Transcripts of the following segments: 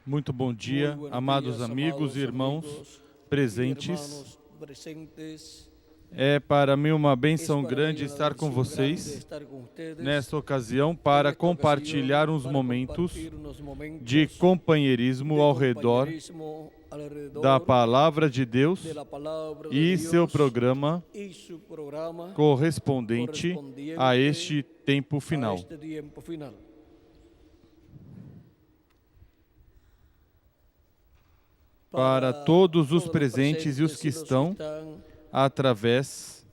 Muito bom dia, amados amigos e irmãos presentes. É para mim uma bênção grande estar com vocês nesta ocasião para compartilhar uns momentos de companheirismo ao redor da Palavra de Deus e seu programa correspondente a este tempo final. Para todos os presentes e os que estão através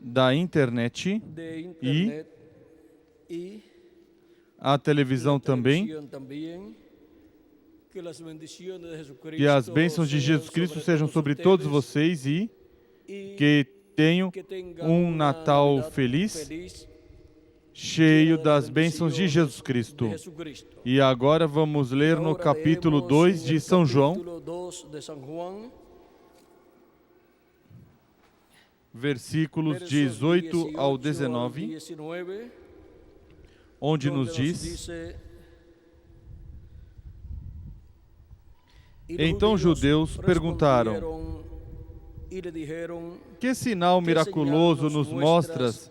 da internet e a televisão também, que as bênçãos de Jesus Cristo sejam sobre todos vocês e que tenham um Natal feliz, cheio das bênçãos de Jesus Cristo. E agora vamos ler no capítulo 2 de São João, versículos 18 ao 19, onde nos diz: Então os judeus perguntaram: que sinal miraculoso nos mostras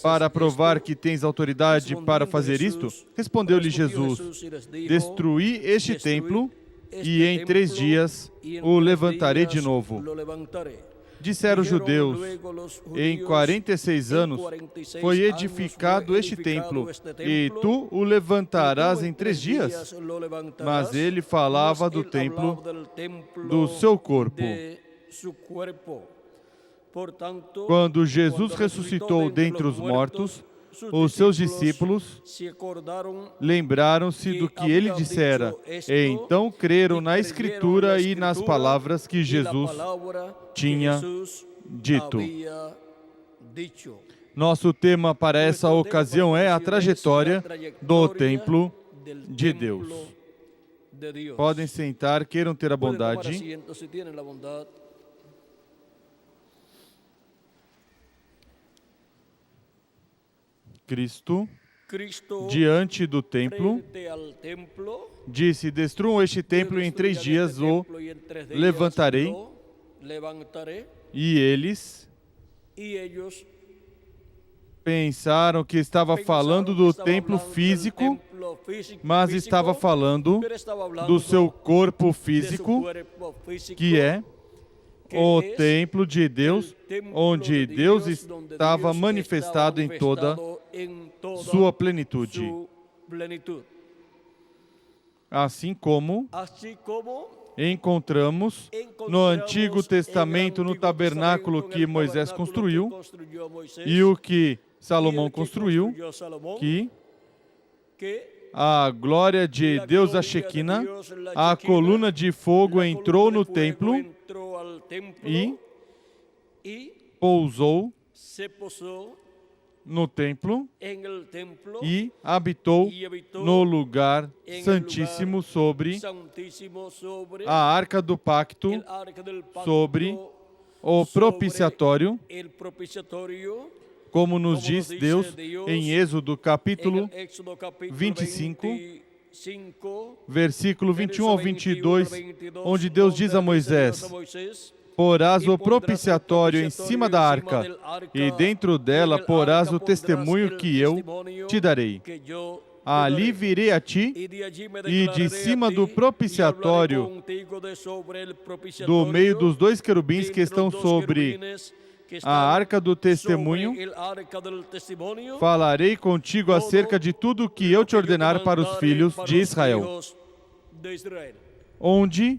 para provar que tens autoridade para fazer isto? Respondeu-lhe Jesus: destruí este templo e em 3 dias o levantarei de novo. Disseram os judeus: em 46 anos foi edificado este templo, e tu o levantarás em 3 dias? Mas ele falava do templo do seu corpo. Quando Jesus ressuscitou dentre os mortos, os seus discípulos lembraram-se do que ele dissera, e então creram na Escritura e nas palavras que Jesus tinha dito. Nosso tema para essa ocasião é a trajetória do templo de Deus. Podem sentar, queiram ter a bondade. Cristo, diante do templo, disse: destruam este templo e em 3 dias o levantarei. E eles pensaram que estava falando do templo físico, mas estava falando do seu corpo físico, que é o templo de Deus, onde Deus estava manifestado em toda sua plenitude. Assim como encontramos no Antigo Testamento, no tabernáculo que Moisés construiu e o que Salomão construiu, que a glória de Deus, a Shequina, a coluna de fogo entrou no templo e pousou no templo e habitou no lugar santíssimo sobre a arca do pacto, sobre o propiciatório, como nos diz Deus em Êxodo capítulo 25, versículo 21 ao 22, onde Deus diz a Moisés: porás o propiciatório em cima da arca, e dentro dela porás o testemunho que eu te darei. Ali virei a ti, e de cima do propiciatório, do meio dos 2 querubins que estão sobre a arca do testemunho, falarei contigo acerca de tudo o que eu te ordenar para os filhos de Israel. Onde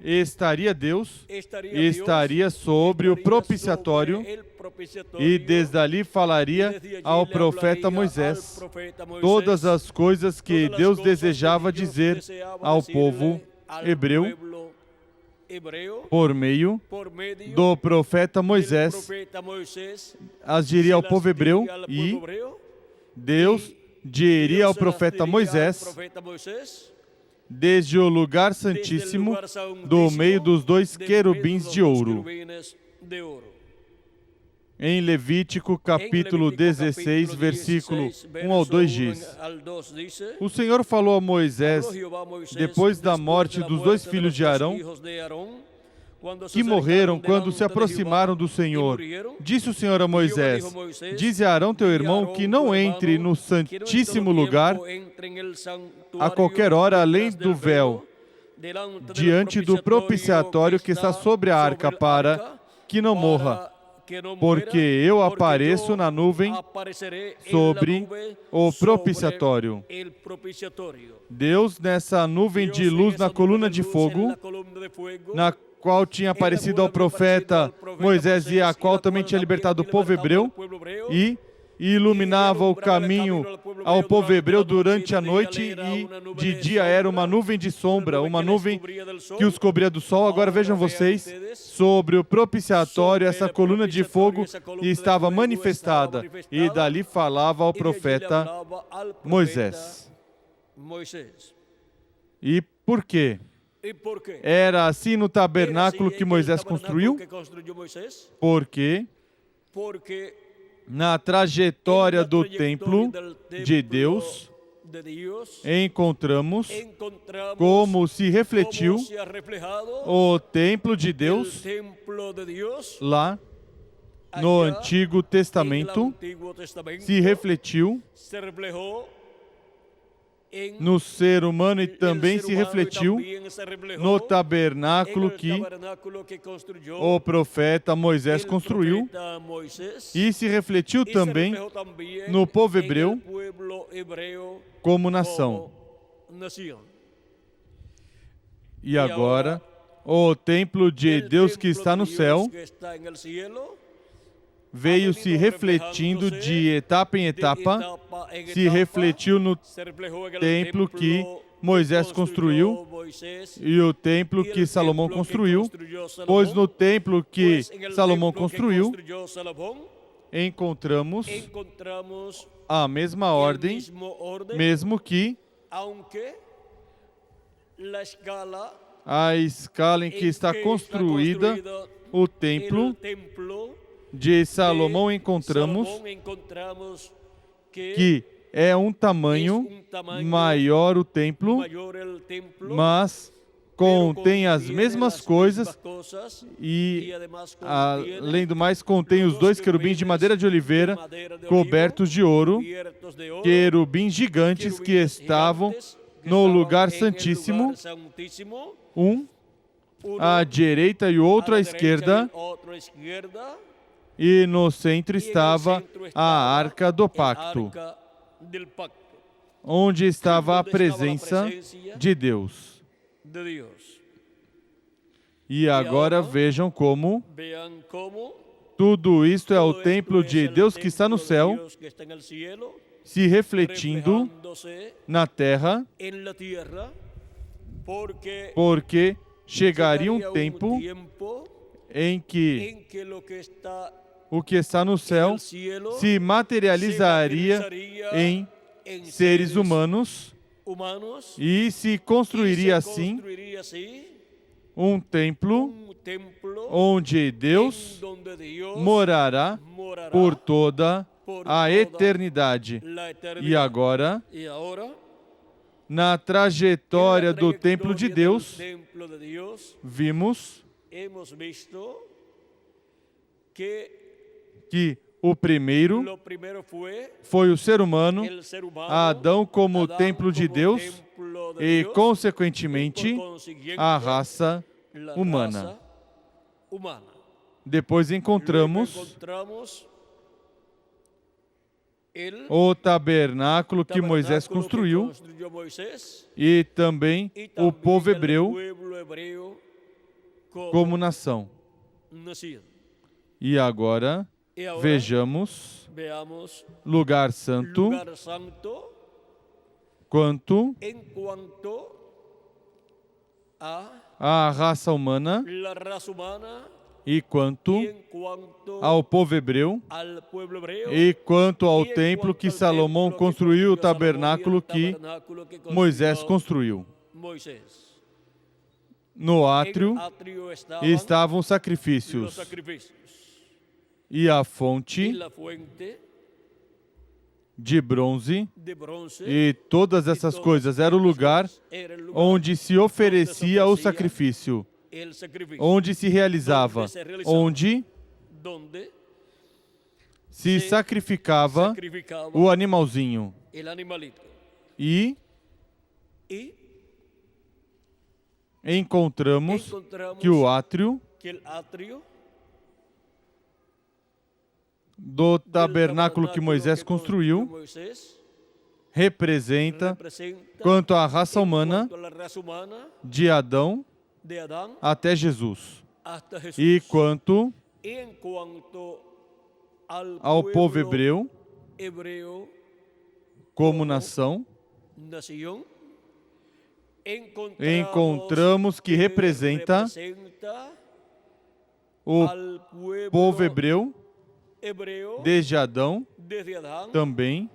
estaria Deus, estaria sobre o propiciatório, e desde ali falaria ao profeta Moisés todas as coisas que Deus desejava dizer ao povo hebreu por meio do profeta Moisés. As diria ao povo hebreu, e Deus diria ao profeta Moisés desde o lugar santíssimo, do meio dos 2 querubins de ouro. Em Levítico, capítulo 16, versículo 1 ao 2 diz: O Senhor falou a Moisés, depois da morte dos 2 filhos de Arão, que morreram quando se aproximaram do Senhor. Disse o Senhor a Moisés: Dize a Arão teu irmão que não entre no santíssimo lugar a qualquer hora além do véu, diante do propiciatório que está sobre a arca, para que não morra, porque eu apareço na nuvem sobre o propiciatório. Deus, nessa nuvem de luz, na coluna de fogo, na qual tinha aparecido ao profeta Moisés e a qual também tinha libertado o povo hebreu, e iluminava o caminho ao povo hebreu durante a noite, e de dia era uma nuvem de sombra, uma nuvem que os cobria do sol. Agora vejam vocês, sobre o propiciatório, essa coluna de fogo estava manifestada, e dali falava ao profeta Moisés. E por quê? Era assim no tabernáculo que Moisés construiu? Porque na trajetória do templo de Deus, encontramos como se refletiu o templo de Deus lá no Antigo Testamento, se refletiu no ser humano e também se refletiu no tabernáculo que o profeta Moisés construiu, e se refletiu também no povo hebreu como nação. E agora, o templo de Deus que está no céu veio se refletindo de etapa em etapa, se refletiu no templo que Moisés construiu e o templo que Salomão construiu, pois no templo que Salomão construiu encontramos a mesma ordem, mesmo que a escala em que está construída o templo de Salomão, encontramos que é um tamanho maior o templo, mas contém as mesmas coisas e, além do mais, contém os 2 querubins de madeira de oliveira cobertos de ouro, querubins gigantes que estavam no lugar santíssimo, um à direita e outro à esquerda, e no centro estava a Arca do Pacto, onde estava a presença de Deus. E agora vejam como tudo isto é o templo de Deus que está no céu, se refletindo na terra, porque chegaria um tempo em que o que está no céu se materializaria em seres humanos e se construiria assim um templo onde Deus morará por toda a eternidade. E agora, na trajetória do templo de Deus, vimos que o primeiro foi o ser humano, Adão como templo de Deus e, consequentemente, a raça humana. Depois encontramos o tabernáculo que Moisés construiu e também o povo hebreu como nação. E agora vejamos lugar santo quanto à raça humana e quanto ao povo hebreu e quanto ao templo que Salomão construiu, o tabernáculo que Moisés construiu. No átrio estavam sacrifícios. e a fonte de bronze, e todas essas coisas. Era o lugar onde se oferecia o sacrifício, onde se realizava, onde se sacrificava o animalzinho. E encontramos que o átrio do tabernáculo que Moisés construiu representa, quanto à raça humana, de Adão até Jesus. E quanto ao povo hebreu, como nação, encontramos que representa o povo hebreu desde Adão também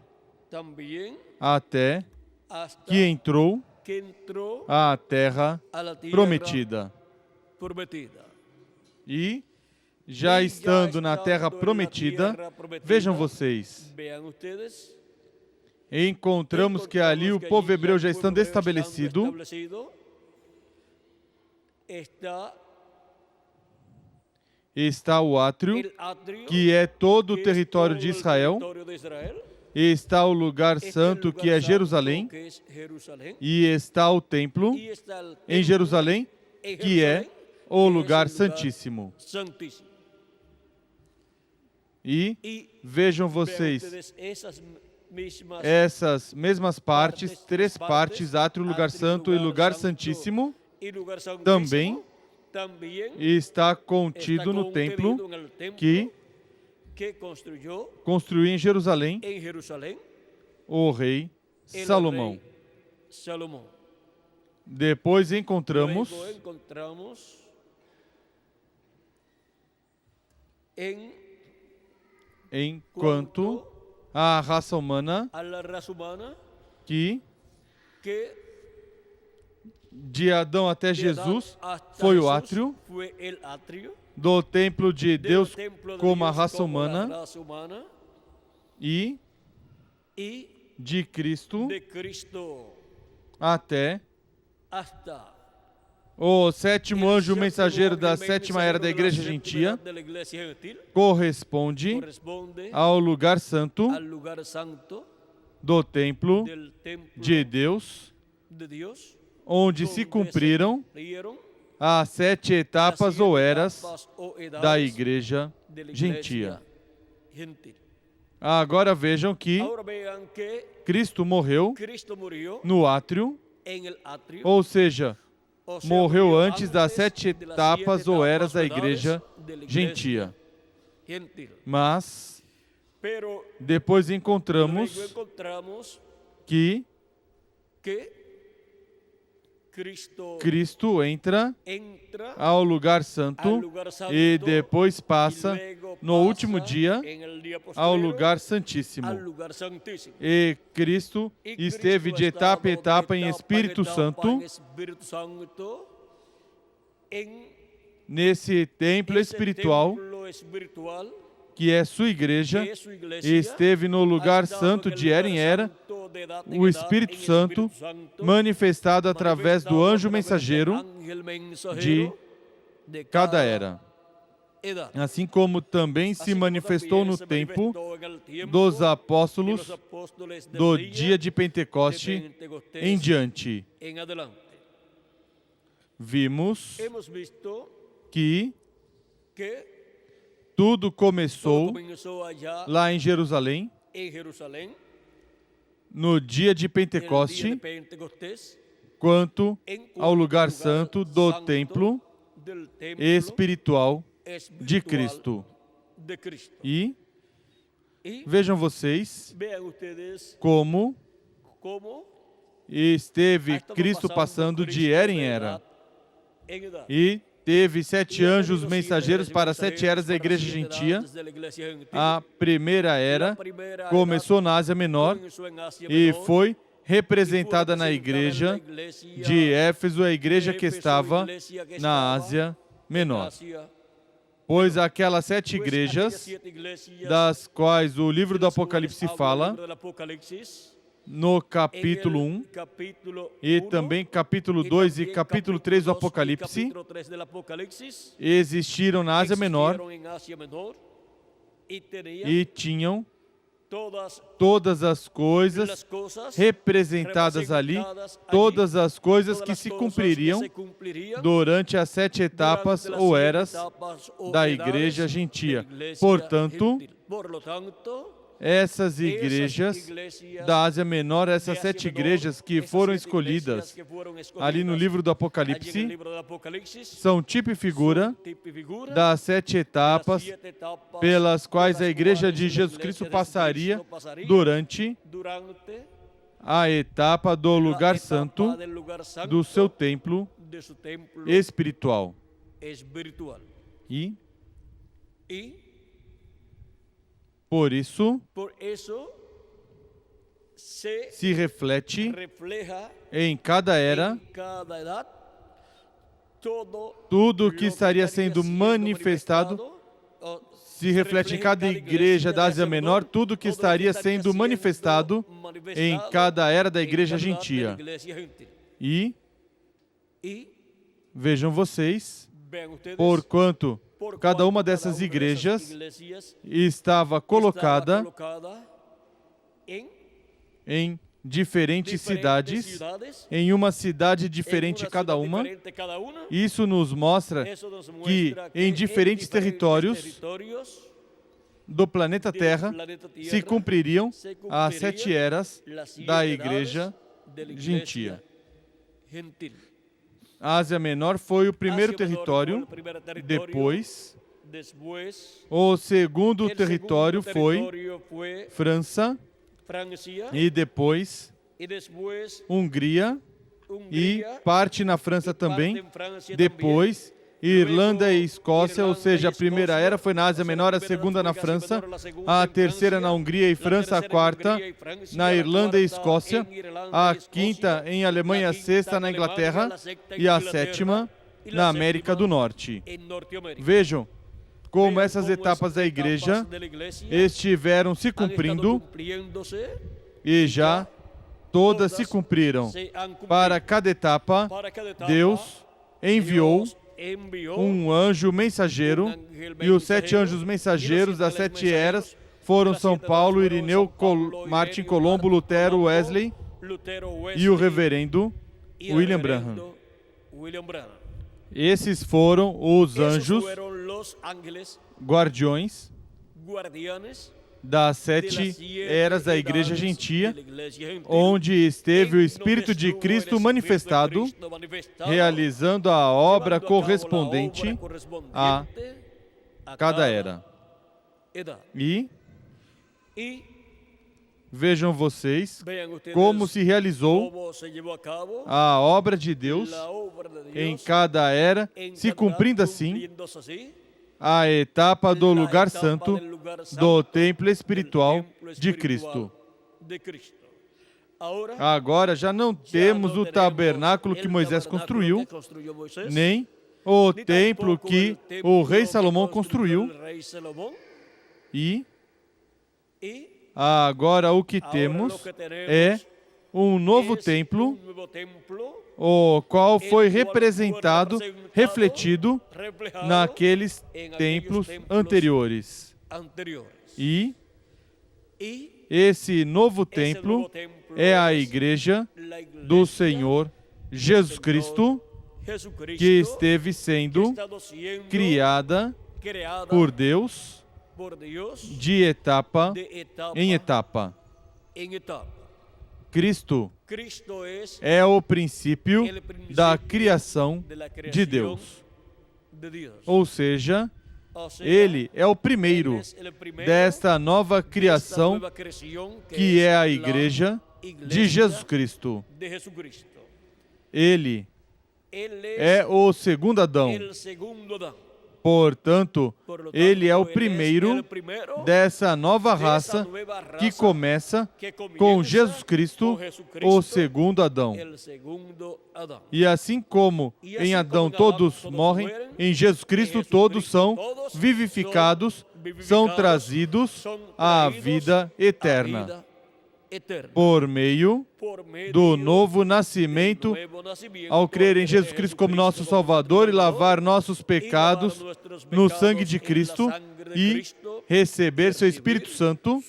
até que entrou à terra prometida. E já estando na terra prometida, vejam vocês, encontramos que ali o povo hebreu já estando estabelecido, está o átrio, que é todo o território de Israel, e está o lugar santo, que é Jerusalém, e está o templo em Jerusalém, que é o lugar santíssimo. E vejam vocês, essas mesmas partes, 3 partes, átrio, lugar santo e lugar santíssimo, também está contido no templo que construiu em Jerusalém o rei Salomão. Depois encontramos enquanto a raça humana, que de Adão até Jesus foi o átrio, do templo de Deus como a raça humana, e de Cristo até o 7º anjo mensageiro da 7ª era da Igreja Gentia, corresponde ao lugar santo do templo de Deus, onde se cumpriram as 7 etapas ou eras da Igreja Gentia. Agora vejam que Cristo morreu no átrio, ou seja, morreu antes das 7 etapas ou eras da Igreja Gentia. Mas depois encontramos que Cristo entra ao lugar santo e depois passa no último dia ao lugar santíssimo. E Cristo esteve de etapa em etapa em Espírito Santo, nesse templo espiritual que é sua igreja, e esteve no lugar santo de era em era, o Espírito Santo manifestado através do anjo mensageiro de cada era. Assim como também se manifestou no tempo dos apóstolos do dia de Pentecoste em diante. Vimos que tudo começou lá em Jerusalém, no dia de Pentecoste, quanto ao lugar santo do templo espiritual de Cristo. E vejam vocês como esteve Cristo passando de era em era. E teve 7 anjos mensageiros para 7 eras da Igreja Gentia. A primeira era começou na Ásia Menor e foi representada na igreja de Éfeso, a igreja que estava na Ásia Menor. Pois aquelas 7 igrejas, das quais o livro do Apocalipse fala, no capítulo 1, e também capítulo 2 e capítulo 3 do Apocalipse, existiram na Ásia Menor e tinham todas as coisas representadas ali, todas as coisas que se cumpririam durante as 7 etapas ou eras da igreja gentia. Portanto, essas igrejas da Ásia Menor, essas 7 igrejas que foram escolhidas ali no livro do Apocalipse, são tipo e figura das 7 etapas pelas quais a igreja de Jesus Cristo passaria durante a etapa do lugar santo do seu templo espiritual. E por isso, se reflete em cada era tudo que estaria sendo manifestado, se reflete em cada igreja da Ásia Menor, tudo que estaria sendo manifestado em cada era da igreja gentia. E vejam vocês, porquanto cada uma dessas igrejas estava colocada em diferentes cidades, em uma cidade diferente cada uma. Isso nos mostra que em diferentes territórios do planeta Terra se cumpririam as 7 eras da igreja gentia. A Ásia Menor foi o primeiro território, depois o segundo território foi França, e depois Hungria, e parte na França também, depois Irlanda e Escócia, ou seja, a primeira era foi na Ásia Menor, a segunda na França, a terceira na Hungria e França, a quarta na Irlanda e Escócia, a quinta em Alemanha, a sexta na Inglaterra e a sétima na América do Norte. Vejam como essas etapas da igreja estiveram se cumprindo e já todas se cumpriram. Para cada etapa, Deus enviou um anjo mensageiro, e os 7 anjos mensageiros das 7 eras foram São Paulo, Irineu, Martin Colombo, Lutero, Wesley e o reverendo William Branham. Esses foram os anjos guardiões das 7 eras da igreja gentia, onde esteve o Espírito de Cristo manifestado, realizando a obra correspondente a cada era. E vejam vocês como se realizou a obra de Deus em cada era, se cumprindo assim a etapa do lugar santo do templo espiritual de Cristo. Agora já não temos o tabernáculo que Moisés construiu, nem o templo que o rei Salomão construiu. E agora o que temos é um novo templo, o qual foi representado, refletido naqueles templos anteriores. E esse novo templo é a igreja do Senhor Jesus Cristo, que esteve sendo criada por Deus de etapa em etapa. Cristo é o princípio da criação de Deus. Ou seja, Ele é o primeiro desta nova criação que é a Igreja de Jesus Cristo. Ele é o segundo Adão. Portanto, ele é o primeiro dessa nova raça que começa com Jesus Cristo, o segundo Adão. E assim como em Adão todos morrem, em Jesus Cristo todos são vivificados, são trazidos à vida eterna, por meio do novo nascimento, ao crer em Jesus Cristo como nosso Salvador e lavar nossos pecados no sangue de Cristo e receber seu Espírito Santo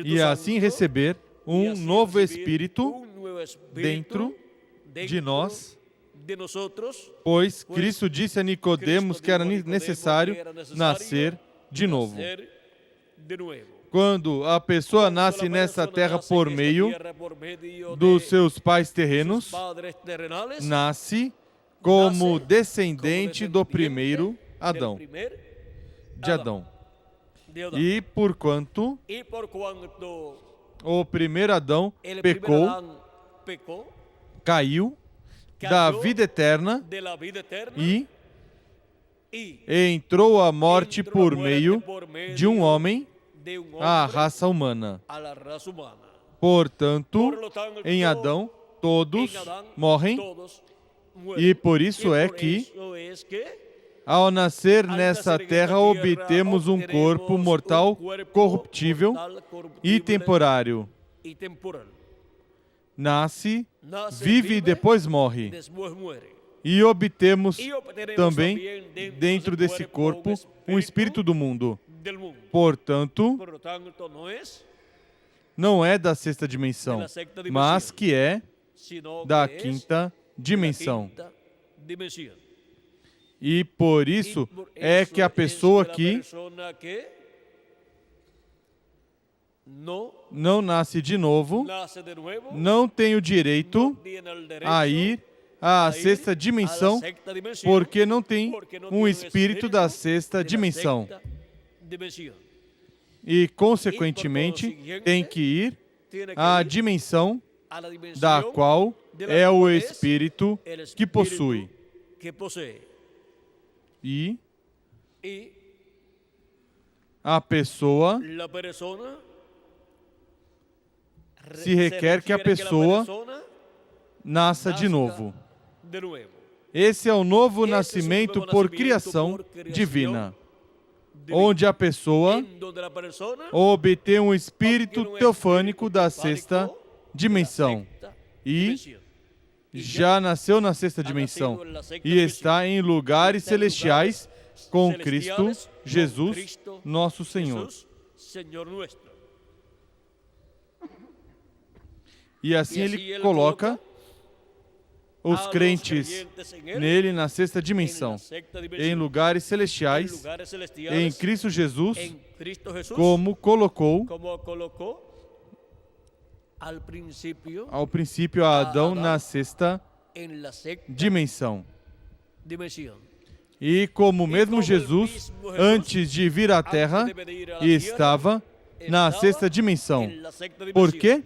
e assim receber um novo Espírito dentro de nós, pois Cristo disse a Nicodemos que era necessário nascer de novo. Quando a pessoa nasce nessa terra por meio dos seus pais terrenos, nasce como descendente do primeiro Adão, de Adão. E porquanto o primeiro Adão pecou, caiu da vida eterna e entrou a morte por meio de um homem, a raça humana. Portanto, em Adão, todos morrem, e por isso é que, ao nascer nessa terra, obtemos um corpo mortal, corruptível e temporário. Nasce, vive e depois morre. E obtemos também, dentro desse corpo, um espírito do mundo. Portanto, não é da sexta dimensão, mas que é da quinta dimensão. E por isso é que a pessoa que não nasce de novo, não tem o direito a ir à sexta dimensão, porque não tem um espírito da sexta dimensão. E, consequentemente, tem que ir à dimensão da qual é o espírito que possui. E a pessoa, se requer que a pessoa nasça de novo. Esse é o novo nascimento por criação divina, onde a pessoa obtém um espírito teofânico da sexta dimensão e já nasceu na sexta dimensão e está em lugares celestiais com Cristo Jesus, nosso Senhor. E assim ele coloca os crentes nele na sexta dimensão, em lugares celestiais, em Cristo Jesus, como colocou ao princípio a Adão na sexta dimensão. E como mesmo Jesus, antes de vir à Terra, estava na sexta dimensão. Por quê?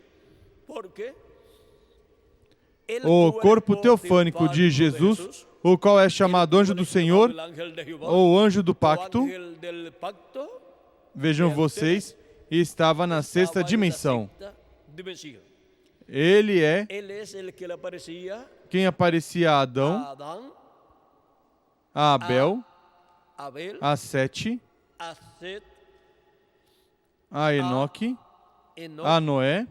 O corpo teofânico de Jesus, o qual é chamado anjo do Senhor, ou anjo do pacto, vejam vocês, estava na sexta dimensão. Ele é quem aparecia a Adão, a Abel, a Sete, a Enoque, a Noé,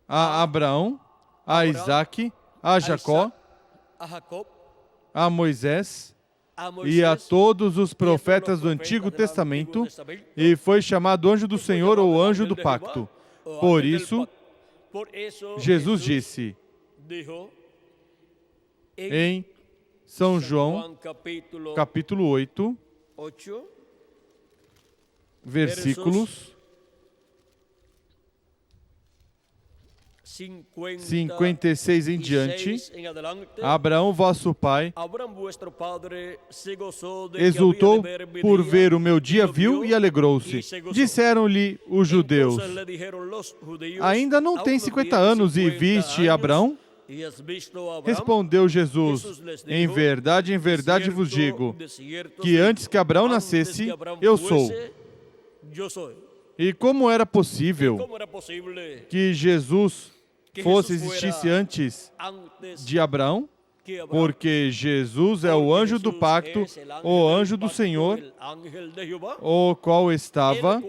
a Abraão, a Isaac, a Jacó, a Moisés e a todos os profetas do Antigo Testamento, e foi chamado anjo do Senhor ou anjo do pacto. Por isso, Jesus disse em São João, capítulo 8, versículos 56 em diante: Abraão, vosso pai, exultou por ver o meu dia, viu e alegrou-se. Disseram-lhe os judeus: ainda não tem 50 anos e viste Abraão? Respondeu Jesus: em verdade vos digo, que antes que Abraão nascesse, eu sou. E como era possível que Jesus existisse antes de Abraão? Porque Jesus é o anjo do pacto, o anjo do Senhor, o qual estava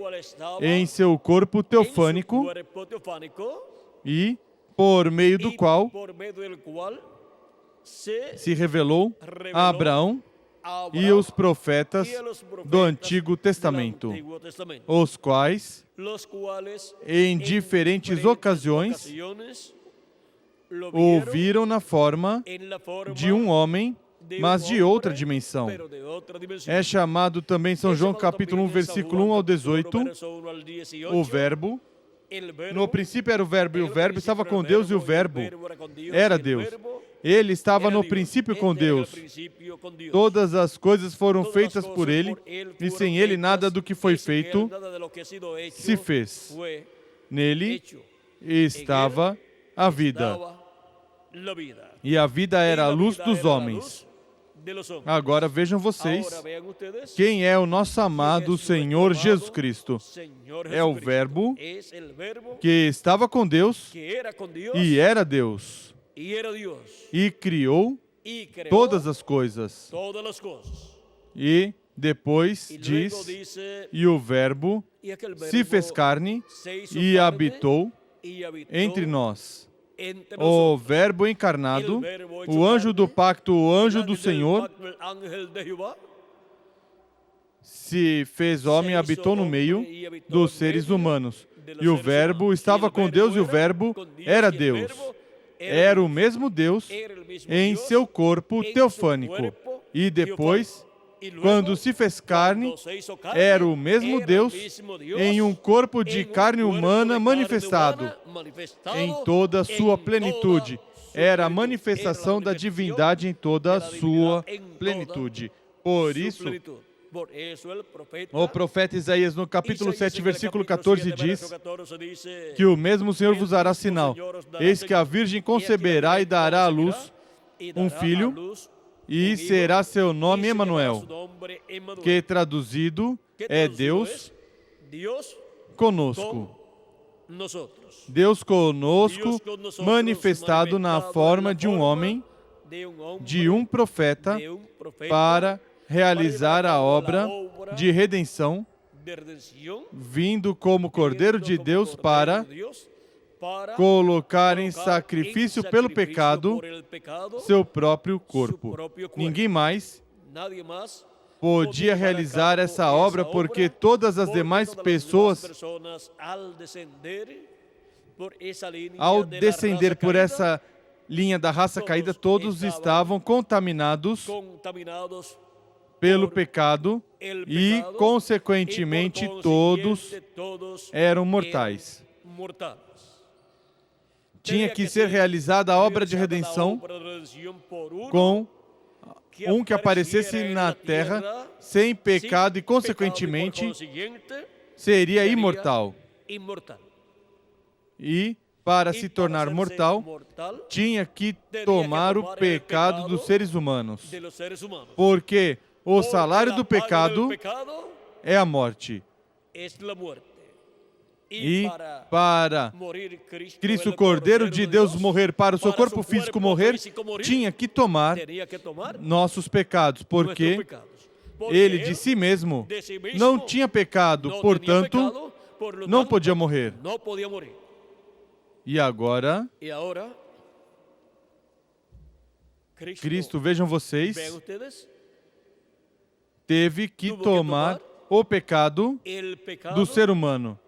em seu corpo teofânico e por meio do qual se revelou a Abraão e os profetas do Antigo Testamento, os quais, em diferentes ocasiões, o viram na forma de um homem, mas de outra dimensão. É chamado também São João capítulo 1, versículo 1 ao 18, o Verbo. No princípio era o Verbo, e o Verbo estava com Deus, e o Verbo era Deus. Ele estava no princípio com Deus. Todas as coisas foram feitas por Ele, e sem Ele nada do que foi feito se fez. Nele estava a vida, e a vida era a luz dos homens. Agora vejam vocês, quem é o nosso amado Senhor Jesus Cristo? É o Verbo que estava com Deus e era Deus. E criou todas as coisas. E depois diz, e o Verbo se fez carne e habitou entre nós. O Verbo encarnado, o anjo do pacto, o anjo do Senhor, se fez homem e habitou no meio dos seres humanos. E o Verbo estava com Deus e o Verbo era Deus. Era o mesmo Deus em seu corpo teofânico. E depois, quando se fez carne, era o mesmo Deus em um corpo de carne humana manifestado em toda a sua plenitude. Era a manifestação da divindade em toda a sua plenitude. Por isso, o profeta Isaías, no capítulo 7, versículo 14, diz que o mesmo Senhor vos dará sinal. Eis que a Virgem conceberá e dará à luz um filho, e será seu nome Emanuel, que traduzido é Deus conosco. Deus conosco, manifestado na forma de um homem, de um profeta, para realizar a obra de redenção, vindo como Cordeiro de Deus para colocar em sacrifício pelo pecado seu próprio corpo. Ninguém mais podia realizar essa obra, porque todas as demais pessoas, ao descender por essa linha da raça caída, todos estavam contaminados pelo pecado e, consequentemente, todos eram mortais. Tinha que ser realizada a obra de redenção com um que aparecesse na terra sem pecado e, consequentemente, seria imortal. E, para se tornar mortal, tinha que tomar o pecado dos seres humanos. Porque o salário do pecado é a morte. E para Cristo, Cordeiro de Deus, morrer, para o seu corpo físico morrer, tinha que tomar nossos pecados, porque ele de si mesmo não tinha pecado, portanto, não podia morrer. E agora, Cristo, vejam vocês, teve que tomar o pecado do ser humano.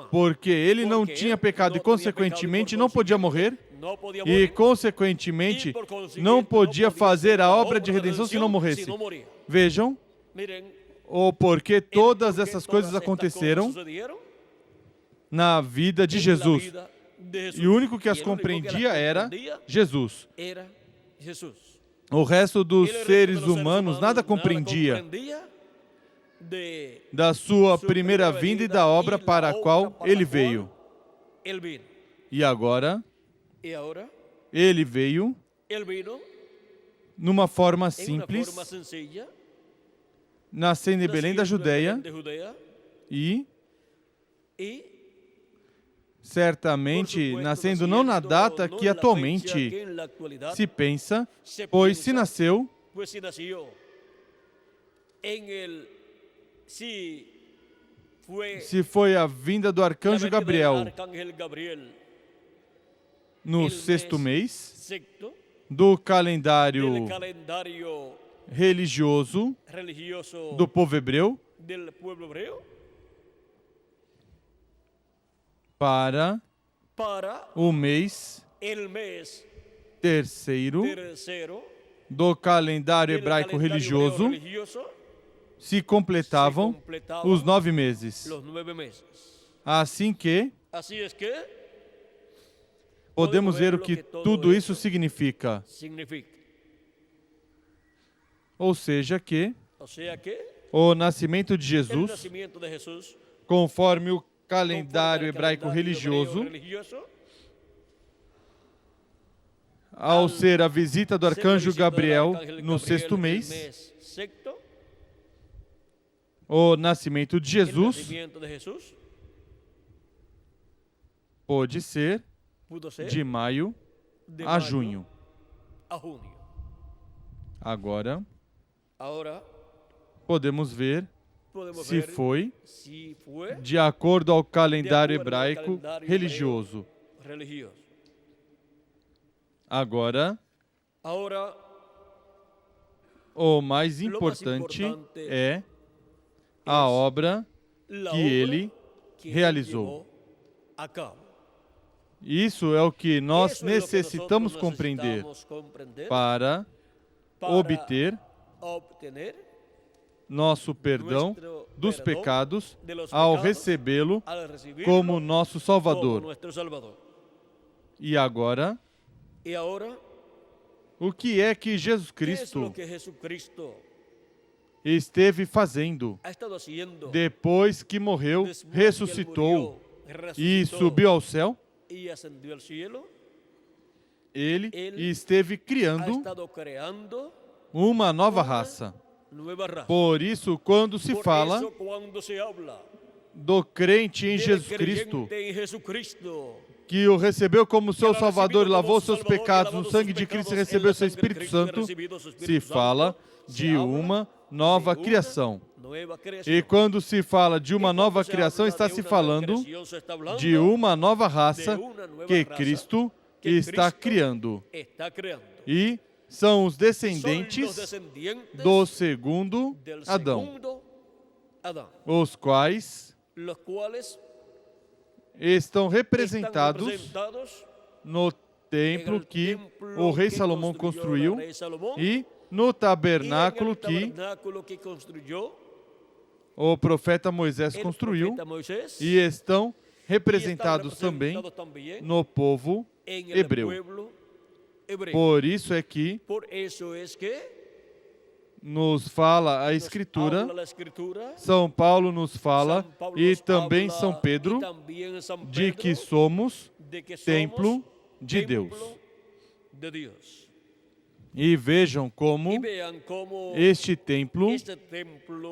Porque ele não tinha pecado e, consequentemente, não podia morrer e, consequentemente, não podia fazer a obra de redenção se não morresse. Vejam o porquê todas essas coisas aconteceram na vida de Jesus. E o único que as compreendia era Jesus. O resto dos seres humanos nada compreendia da sua primeira vinda e da obra para a qual ele veio. E agora, Ele veio numa forma simples, nascendo em Belém da Judeia e certamente nascendo não na data que atualmente se pensa, pois se nasceu se foi a vinda do arcanjo Gabriel no sexto mês do calendário religioso do povo hebreu para o mês terceiro do calendário hebraico religioso, se completavam os 9 meses. Assim que podemos ver o que tudo isso significa. Ou seja que o nascimento de Jesus, conforme o calendário hebraico religioso, ao ser a visita do arcanjo Gabriel no sexto mês, o nascimento de Jesus pode ser de maio a junho. Agora, podemos ver se foi de acordo ao calendário hebraico religioso. Agora, o mais importante é a obra que ele realizou. Isso é o que nós necessitamos compreender para obter nosso perdão dos pecados ao recebê-lo como nosso Salvador. E agora, o que é que Jesus Cristo esteve fazendo depois que morreu, ressuscitou e subiu ao céu? Ele esteve criando uma nova raça. Por isso, quando se fala do crente em Jesus Cristo, que o recebeu como seu Salvador e lavou seus pecados no sangue de Cristo e recebeu seu Espírito Santo, se fala de uma nova criação. E quando se fala de uma nova criação, está se falando de uma nova raça que Cristo está criando. E são os descendentes do segundo Adão, os quais estão representados no templo que o rei Salomão construiu e no tabernáculo que o profeta Moisés construiu, e estão representados também no povo hebreu. Por isso é que nos fala a Escritura, São Paulo nos fala, e também São Pedro, de que somos templo de Deus. E vejam como este templo,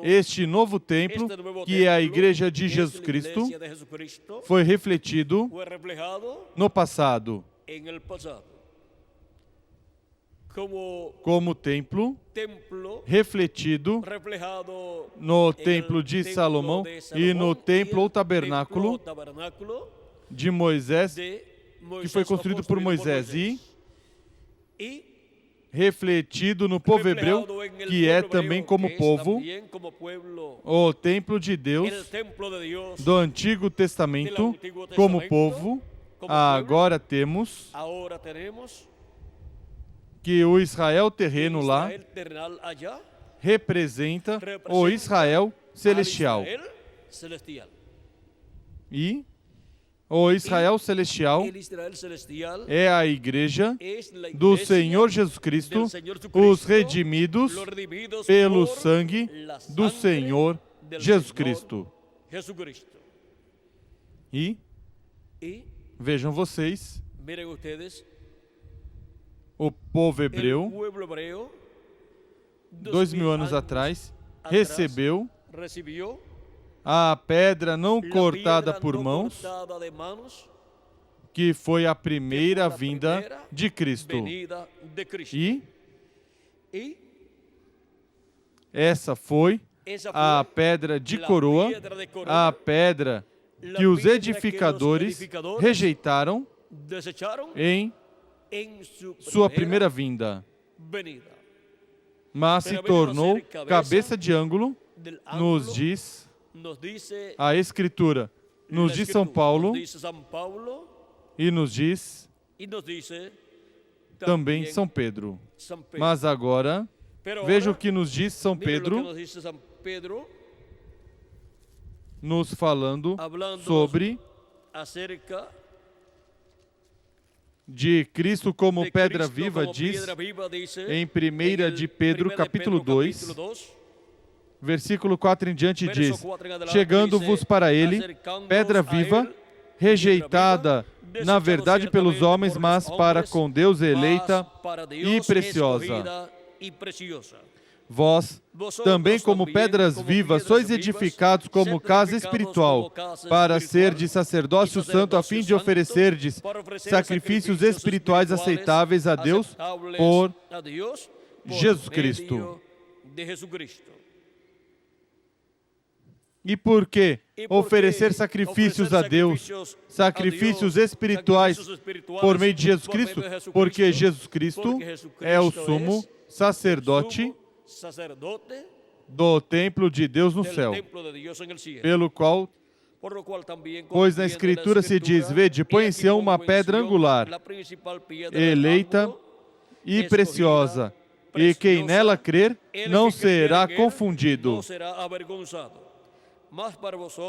este novo templo, que é a Igreja de Jesus Cristo, foi refletido no passado como templo refletido no templo de Salomão e no templo ou tabernáculo de Moisés, que foi construído por Moisés, e refletido no povo hebreu, que é também como povo, o templo de Deus do Antigo Testamento, como povo. Agora temos que o Israel terreno lá representa o Israel celestial. E o Israel celestial é a igreja do Senhor Jesus Cristo, os redimidos pelo sangue do Senhor Jesus Cristo. E vejam vocês O povo hebreu, 2000 anos atrás, recebeu a pedra não cortada por mãos, que foi a primeira vinda de Cristo. E essa foi a pedra de coroa, a pedra que os edificadores rejeitaram em sua primeira vinda, mas se tornou cabeça de ângulo, nos diz a Escritura, nos diz São Paulo, e nos diz também São Pedro. Mas agora, veja o que nos diz São Pedro, nos falando sobre de Cristo como pedra viva, diz em 1 de Pedro, capítulo 2, versículo 4 em diante, diz: chegando-vos para ele, pedra viva, rejeitada na verdade pelos homens, mas para com Deus eleita e preciosa. Vós, também como pedras vivas, sois edificados como casa espiritual, para ser de sacerdócio santo, a fim de oferecerdes sacrifícios espirituais aceitáveis a Deus por Jesus Cristo. E por que oferecer sacrifícios a Deus, sacrifícios espirituais por meio de Jesus Cristo? Porque Jesus Cristo é o sumo sacerdote do templo de Deus no céu, pelo qual, pois na Escritura se diz: vede, põe em Sião uma pedra angular, eleita e preciosa, e quem nela crer não será confundido.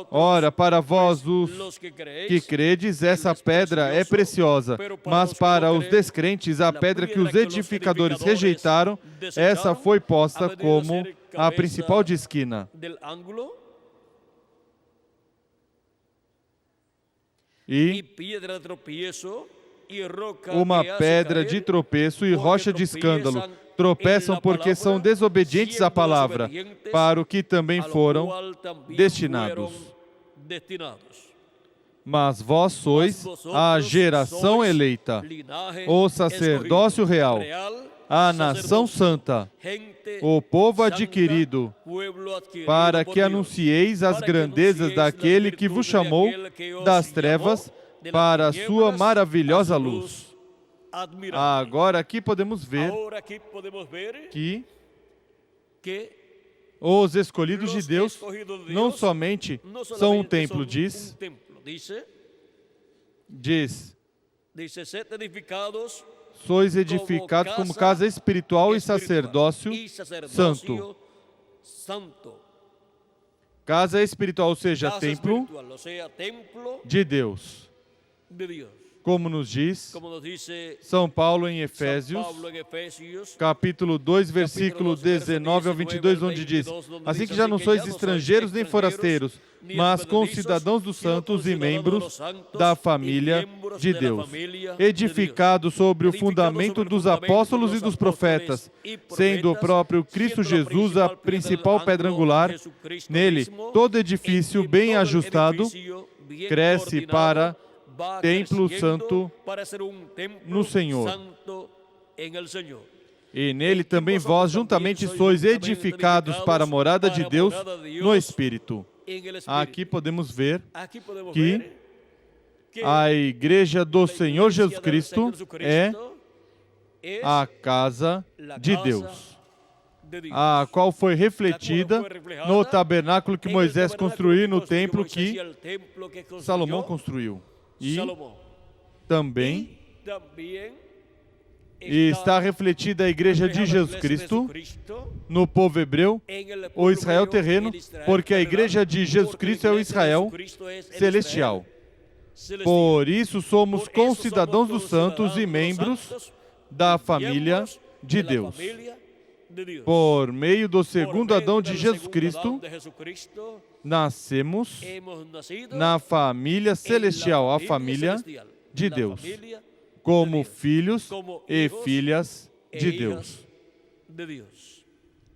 Ora, para vós os que credes, essa pedra é preciosa, mas para os descrentes, a pedra que os edificadores rejeitaram, essa foi posta como a principal de esquina. E uma pedra de tropeço e rocha de escândalo. Tropeçam porque são desobedientes à palavra, para o que também foram destinados. Mas vós sois a geração eleita, o sacerdócio real, a nação santa, o povo adquirido, para que anuncieis as grandezas daquele que vos chamou das trevas para a sua maravilhosa luz. Agora aqui podemos ver que os escolhidos de Deus não somente são um templo, diz, sois edificados como casa espiritual e sacerdócio santo. Casa espiritual, ou seja, templo de Deus. Como nos diz São Paulo em Efésios, capítulo 2, versículo 19 ao 22, onde diz: assim que já não sois estrangeiros nem forasteiros, mas concidadãos dos santos e membros da família de Deus, edificados sobre o fundamento dos apóstolos e dos profetas, sendo o próprio Cristo Jesus a principal pedra angular. Nele, todo edifício bem ajustado cresce para templo santo no Senhor. E nele também vós juntamente sois edificados para a morada de Deus no Espírito. Aqui podemos ver que a igreja do Senhor Jesus Cristo é a casa de Deus, a qual foi refletida no tabernáculo que Moisés construiu e no templo que Salomão construiu. E também está refletida a igreja de Jesus Cristo no povo hebreu, o Israel terreno, porque a igreja de Jesus Cristo é o Israel celestial. Por isso somos concidadãos dos santos e membros da família de Deus. Por meio do segundo Adão de Jesus Cristo, nascemos na família celestial, a família de Deus, como filhos e filhas de Deus.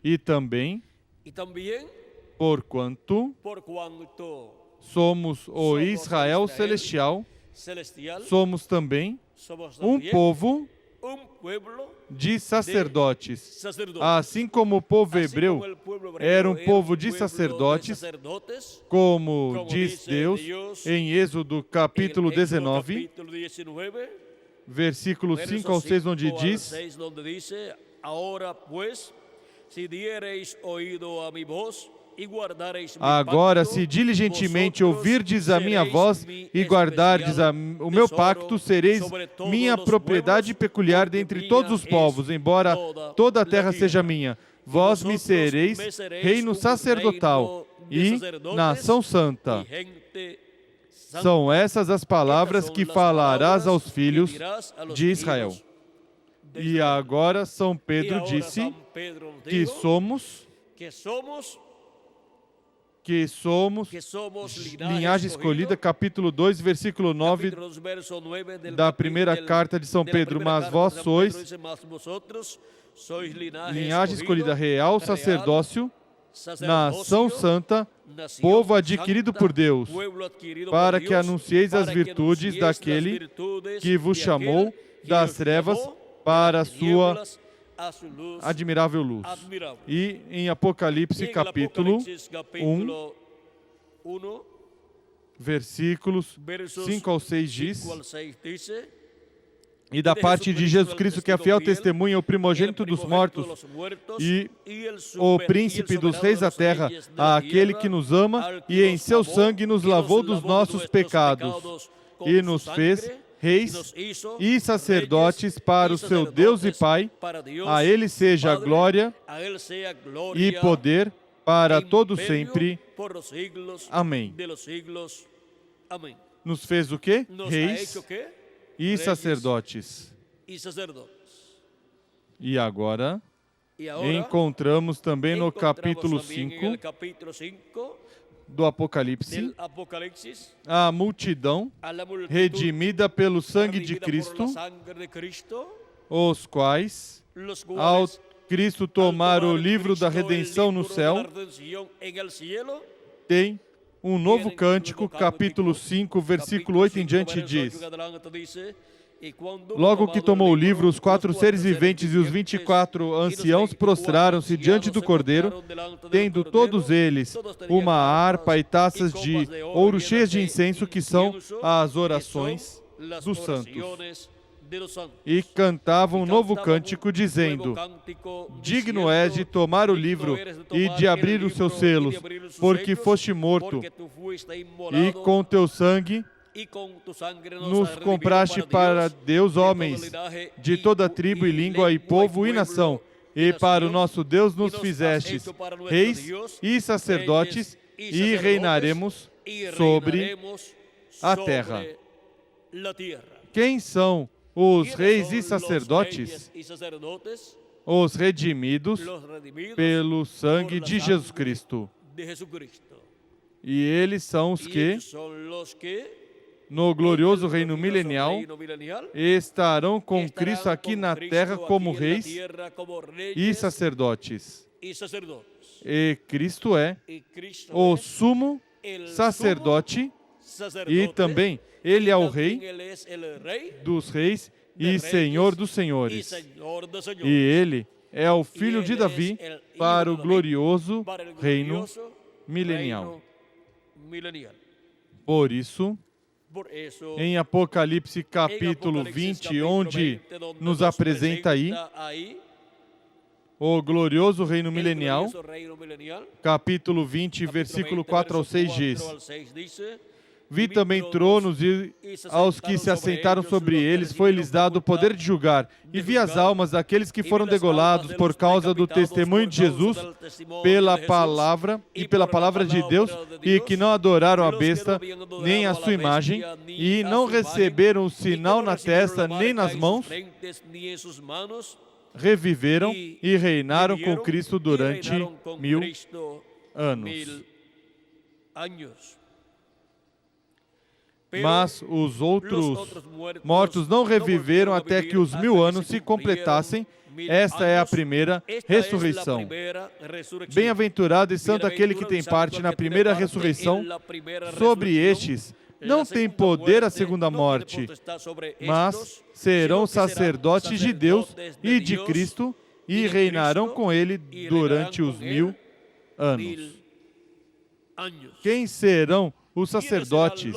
E também, porquanto somos o Israel celestial, somos também um povo de sacerdotes. Assim como o povo hebreu era um povo de sacerdotes, como diz Deus em Êxodo capítulo 19, versículos 5 ao 6, onde diz: agora, se diligentemente ouvirdes a minha voz e guardardes o meu pacto, sereis minha propriedade peculiar dentre todos os povos, embora toda a terra seja minha. Vós me sereis reino sacerdotal e nação santa. São essas as palavras que falarás aos filhos de Israel. E agora São Pedro disse que somos linhagem escolhida, capítulo 2, versículo 9 da primeira carta de São Pedro. Mas vós sois linhagem escolhida, real, sacerdócio, nação santa, povo adquirido por Deus, para que anuncieis as virtudes daquele que vos chamou das trevas para a sua admirável luz. E em Apocalipse capítulo 1, versículos 5 ao 6 diz: e da parte de Jesus Cristo, que é fiel testemunha, o primogênito dos mortos e o príncipe dos reis da terra, àquele que nos ama e em seu sangue nos lavou dos nossos pecados e nos fez reis e sacerdotes para o seu Deus e Pai. A Ele seja a glória e poder para todo sempre. Amém. Nos fez o quê? Reis e sacerdotes. E agora encontramos também no capítulo 5 do Apocalipse a multidão redimida pelo sangue de Cristo, os quais, ao Cristo tomar o livro da redenção no céu, tem um novo cântico, capítulo 5, versículo 8 em diante diz: logo que tomou o livro, os 4 seres viventes e os 24 anciãos prostraram-se diante do Cordeiro, tendo todos eles uma harpa e taças de ouro cheias de incenso, que são as orações dos santos. E cantavam um novo cântico, dizendo: digno és de tomar o livro e de abrir os seus selos, porque foste morto, e com teu sangue nos compraste para Deus homens de toda tribo e língua e povo e nação, e para o nosso Deus nos fizestes reis e sacerdotes, e reinaremos sobre a terra. Quem são os reis e sacerdotes? Os redimidos pelo sangue de Jesus Cristo. E eles são os que, no glorioso reino milenial, estarão com Cristo aqui na terra como reis e sacerdotes. E Cristo é o sumo sacerdote e também Ele é o Rei dos reis e Senhor dos senhores. E Ele é o Filho de Davi para o glorioso reino milenial. Por isso, em Apocalipse capítulo 20, onde nos apresenta aí o glorioso reino milenial, capítulo 20, versículo 4 ao 6 diz: vi também tronos e aos que se assentaram sobre eles foi-lhes dado o poder de julgar. E vi as almas daqueles que foram degolados por causa do testemunho de Jesus, pela palavra de Deus, e que não adoraram a besta, nem a sua imagem, e não receberam o sinal na testa, nem nas mãos, reviveram e reinaram com Cristo durante 1000 anos. Mas os outros mortos não reviveram até que os 1000 anos se completassem. Esta é a primeira ressurreição. Bem-aventurado e santo aquele que tem parte na primeira ressurreição. Sobre estes não tem poder a segunda morte, mas serão sacerdotes de Deus e de Cristo e reinarão com ele durante os 1000 anos. Quem serão os sacerdotes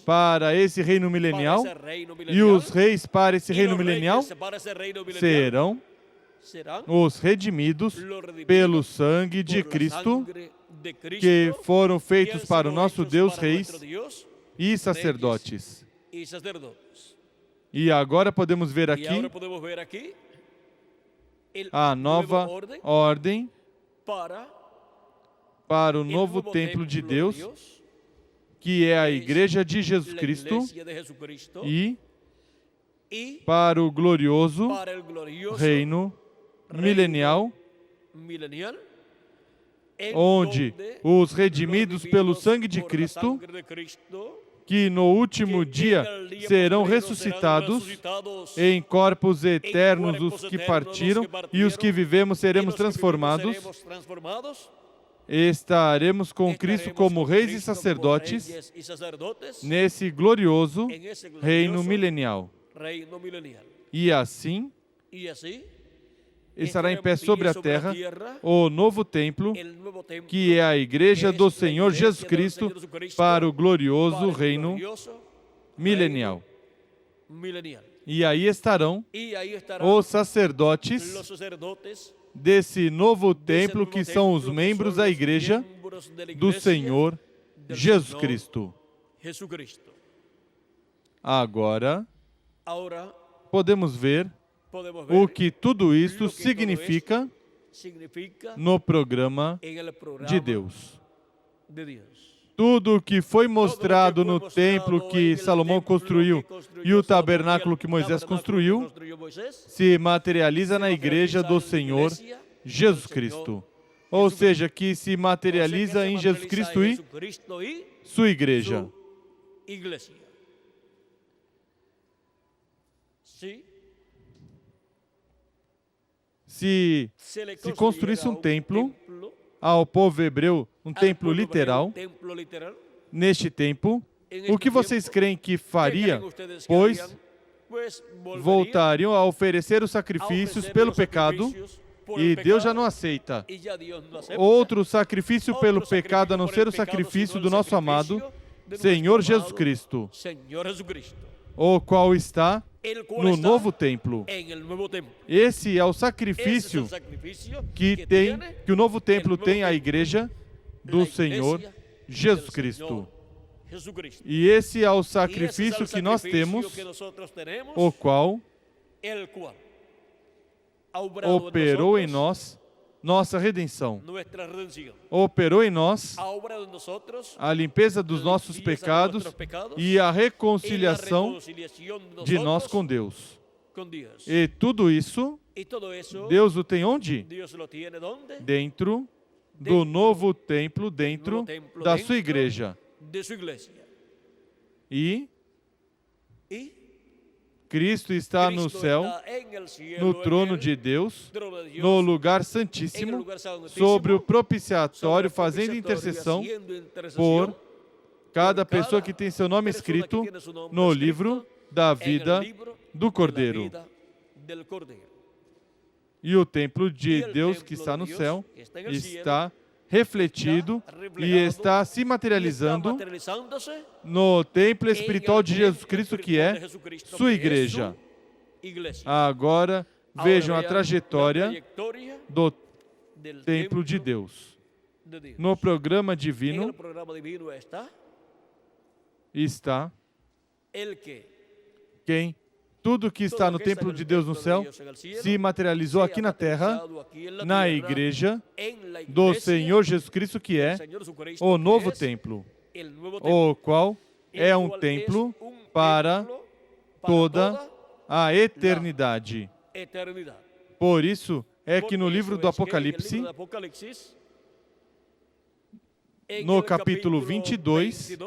para esse reino milenial? E os reis para esse reino milenial? Serão os redimidos pelo sangue de Cristo, que foram feitos para o nosso Deus, reis e sacerdotes. E agora podemos ver aqui a nova ordem para o novo templo de Deus, que é a Igreja de Jesus Cristo, e para o glorioso reino milenial, onde os redimidos pelo sangue de Cristo, que no último dia serão ressuscitados em corpos eternos, os que partiram, e os que vivemos seremos transformados. Estaremos com Cristo como reis e sacerdotes nesse glorioso reino milenial. E assim estará em pé sobre a terra o novo templo, que é a Igreja do Senhor Jesus Cristo, para o glorioso reino milenial. E aí estarão os sacerdotes desse novo templo, que são os membros da Igreja do Senhor Jesus Cristo. Agora, podemos ver o que tudo isso significa no programa de Deus. Tudo o que foi mostrado no templo que Salomão construiu e o tabernáculo que Moisés construiu se materializa na Igreja do Senhor Jesus Cristo. Ou seja, que se materializa em Jesus Cristo e sua Igreja. Se construísse um templo ao povo hebreu, um templo literal, neste tempo, o que vocês creem que faria? Pois voltariam a oferecer os sacrifícios pelo pecado, e Deus já não aceita outro sacrifício pelo pecado, a não ser o sacrifício do nosso amado Senhor Jesus Cristo, o qual está no novo templo. Esse é o sacrifício que o novo templo tem, a Igreja do Senhor Jesus Cristo. E esse é o sacrifício que nós temos, o qual operou em nós nossa redenção. Operou em nós a limpeza dos nossos pecados e a reconciliação de nós com Deus. E tudo isso, Deus o tem onde? Dentro do novo templo, dentro da sua igreja. E Cristo está no céu, no trono de Deus, no lugar santíssimo, sobre o propiciatório, fazendo intercessão por cada pessoa que tem seu nome escrito no livro da vida do Cordeiro. E o templo de Deus que está no céu está refletido e está se materializando no templo espiritual de Jesus Cristo, que é sua igreja. Agora vejam a trajetória do templo de Deus. No programa divino está quem? Tudo que está no templo de Deus no céu se materializou aqui na terra, na igreja do Senhor Jesus Cristo, que é o novo templo, o qual é um templo para toda a eternidade. Por isso é que no livro do Apocalipse, no capítulo 22,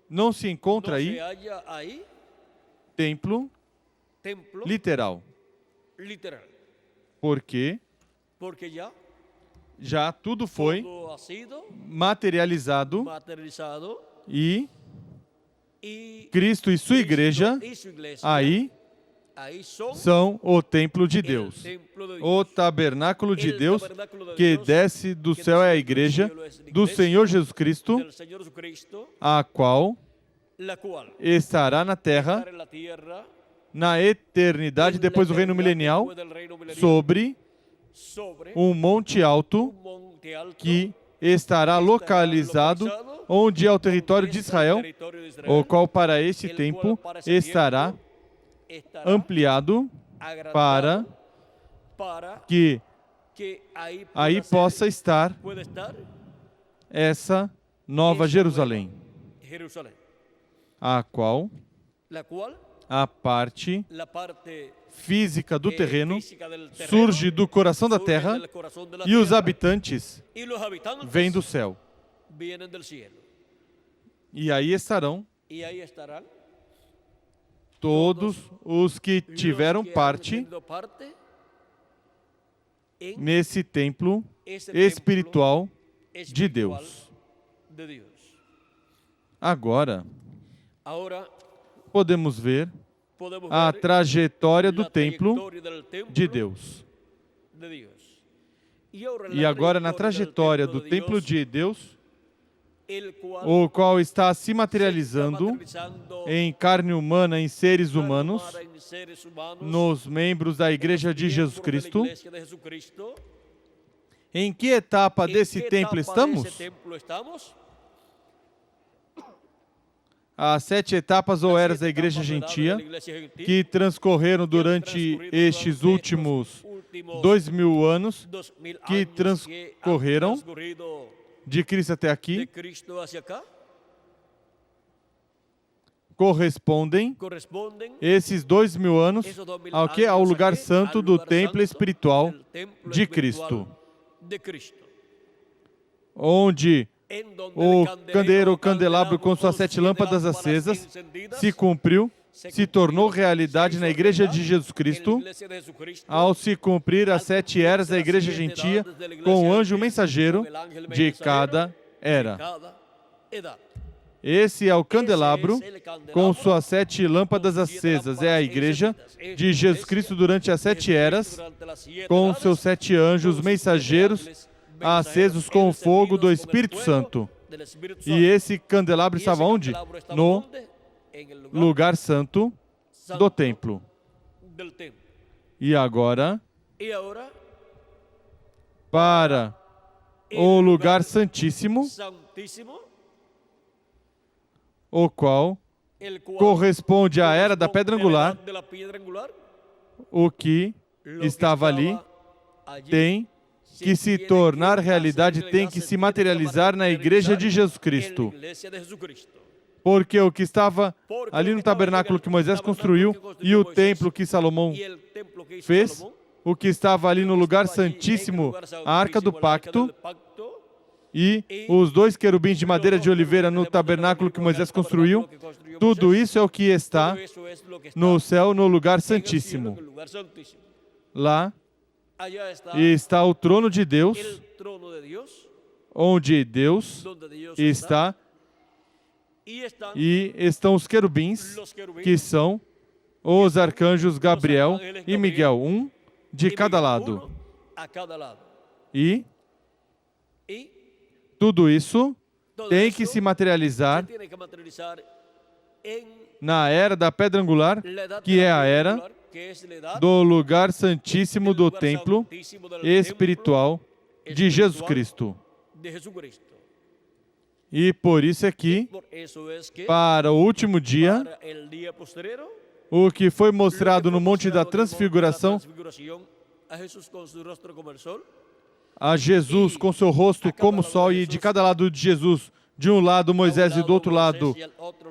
não se encontra aí templo literal. Porque já tudo foi materializado e Cristo e sua igreja aí são o templo de Deus. O tabernáculo de Deus que desce do céu é a igreja do Senhor Jesus Cristo, a qual estará na terra, na eternidade, depois do reino milenial, sobre um monte alto que estará localizado onde é o território de Israel, o qual para este tempo estará ampliado para que aí possa estar essa nova Jerusalém, a qual a parte física do terreno surge do coração da terra e os habitantes vêm do céu. E aí estarão todos os que tiveram parte nesse templo espiritual de Deus. Agora, podemos ver a trajetória do templo de Deus. E agora, na trajetória do templo de Deus, o qual está se materializando em carne humana, em seres humanos, nos membros da Igreja de Jesus Cristo. Em que etapa desse templo estamos? As 7 etapas ou eras da Igreja Gentia, que transcorreram durante estes últimos 2000 anos, que transcorreram de Cristo até aqui, correspondem esses 2000 anos ao que? Ao lugar santo do templo espiritual de Cristo, onde o candeeiro, o candelabro com suas 7 lâmpadas acesas se cumpriu, se tornou realidade na Igreja de Jesus Cristo, ao se cumprir as 7 eras da Igreja Gentia, com o anjo mensageiro de cada era. Esse é o candelabro com suas 7 lâmpadas acesas. É a Igreja de Jesus Cristo durante as 7 eras, com seus 7 anjos mensageiros acesos com o fogo do Espírito Santo. E esse candelabro estava onde? No lugar santo do templo. E agora, para o lugar santíssimo, o qual corresponde à era da pedra angular, o que estava ali tem que se tornar realidade, tem que se materializar na Igreja de Jesus Cristo. Porque o que estava ali no tabernáculo que Moisés construiu e o templo que Salomão fez, o que estava ali no lugar santíssimo, a Arca do Pacto, e os 2 querubins de madeira de oliveira no tabernáculo que Moisés construiu, tudo isso é o que está no céu, no lugar santíssimo. Lá está o trono de Deus, onde Deus está, e estão os querubins, que são os arcanjos Gabriel e Miguel, um de cada lado. E tudo isso tem que se materializar na era da pedra angular, que é a era do lugar santíssimo do templo espiritual de Jesus Cristo. E por isso é que, para o último dia, o que foi mostrado no Monte da Transfiguração, a Jesus com seu rosto como o sol, e de cada lado de Jesus, de um lado Moisés e do outro lado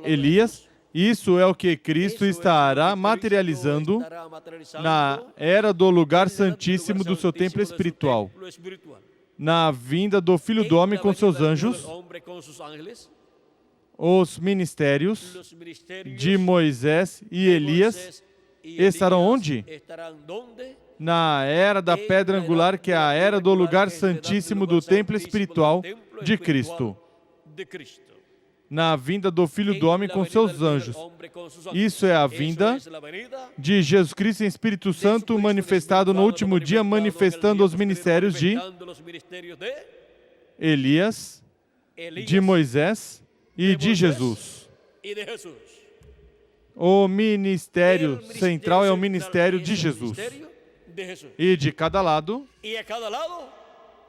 Elias, isso é o que Cristo estará materializando na era do lugar santíssimo do seu templo espiritual, na vinda do Filho do Homem com seus anjos, os ministérios de Moisés e Elias estarão onde? Na era da pedra angular, que é a era do lugar santíssimo do templo espiritual de Cristo. Na vinda do Filho do Homem com seus anjos. Isso é a vinda de Jesus Cristo em Espírito Santo manifestado no último dia, manifestando os ministérios de Elias, de Moisés e de Jesus. O ministério central é o ministério de Jesus. E de cada lado,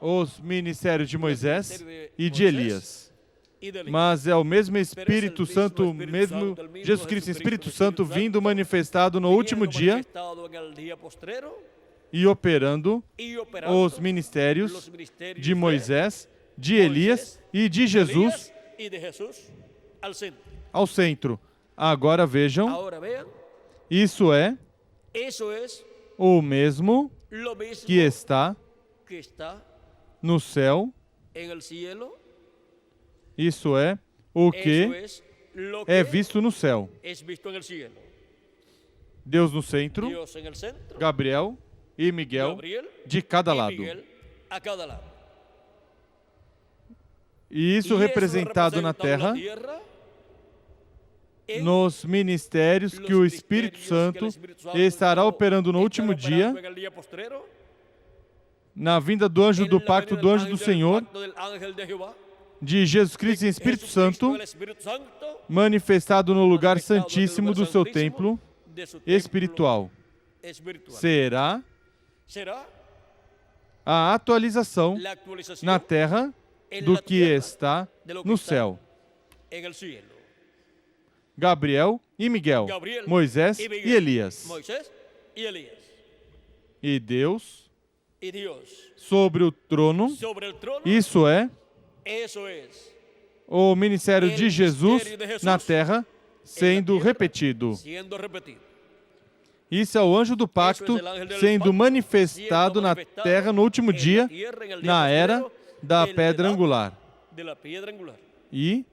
os ministérios de Moisés e de Elias. Mas é o mesmo Espírito Santo, mesmo Jesus Cristo, Espírito Santo, vindo manifestado no último dia e operando os ministérios de Moisés, de Elias e de Jesus ao centro. Agora vejam, isso é o mesmo que está no céu. Isso é o que é visto no céu. Deus no centro, Gabriel e Miguel de cada lado. E isso representado na terra, nos ministérios que o Espírito Santo estará operando no último dia, na vinda do anjo do pacto, do anjo do Senhor, de Jesus Cristo em Espírito Santo, manifestado no lugar santíssimo do seu templo espiritual. Será a atualização na terra do que está no céu. Gabriel e Miguel, Moisés e Elias. E Deus sobre o trono, isso é o ministério de Jesus na terra sendo repetido. Isso é o anjo do pacto sendo manifestado na terra no último dia, na era da pedra angular. E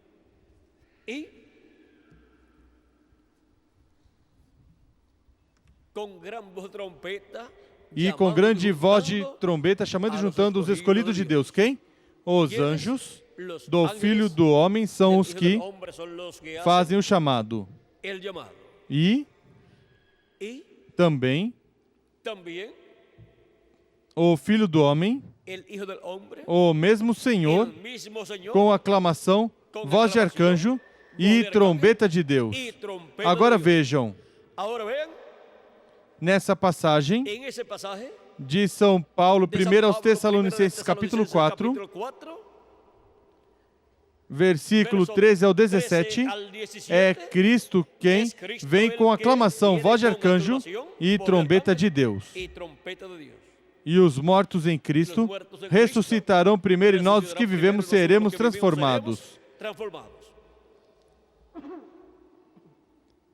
com grande voz de trombeta, chamando e juntando os escolhidos de Deus. Quem? Os anjos do Filho do Homem são os que fazem o chamado. E também o Filho do Homem, o mesmo Senhor, com aclamação, voz de arcanjo e trombeta de Deus. Agora vejam, nessa passagem de São Paulo, 1 aos Tessalonicenses, capítulo 4, versículo 13 ao 17, é Cristo quem vem com aclamação, voz de arcanjo e trombeta de Deus. E os mortos em Cristo ressuscitarão primeiro, e nós, os que vivemos, seremos transformados.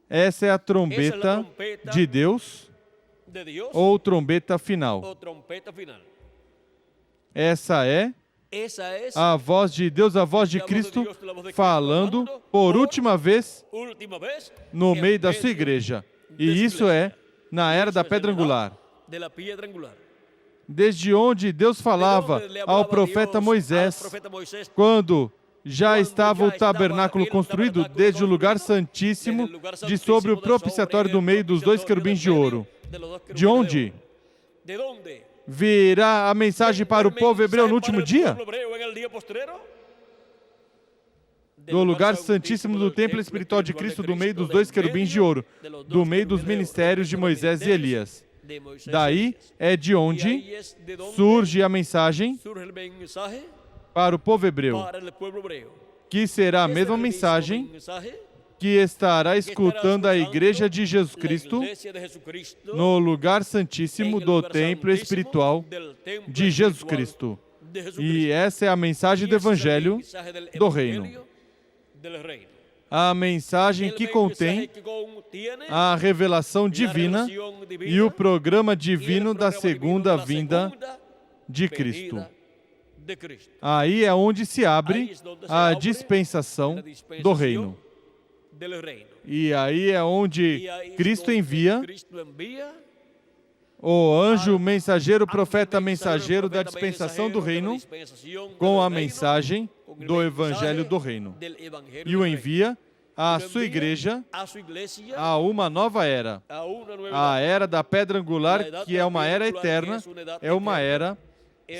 Essa é a trombeta de Deus, ou trombeta final. Essa é a voz de Deus, a voz de Cristo, falando por última vez no meio da sua igreja. E isso é na era da pedra angular. Desde onde Deus falava ao profeta Moisés, quando já estava o tabernáculo construído, desde o lugar santíssimo, de sobre o propiciatório do meio dos dois querubins de ouro. De onde virá a mensagem para o povo hebreu no último dia? Do lugar santíssimo do templo espiritual de Cristo, do meio dos dois querubins de ouro, do meio dos ministérios de Moisés e Elias. Daí é de onde surge a mensagem para o povo hebreu, que será a mesma mensagem que estará escutando a igreja de Jesus Cristo no lugar santíssimo do templo espiritual de Jesus Cristo. E essa é a mensagem do Evangelho do Reino. A mensagem que contém a revelação divina e o programa divino da segunda vinda de Cristo. Aí é onde se abre a dispensação do reino. E aí é onde Cristo envia o anjo mensageiro, profeta mensageiro da dispensação do reino com a mensagem do evangelho do reino. E o envia à sua igreja a uma nova era. A era da pedra angular, que é uma era eterna, é uma era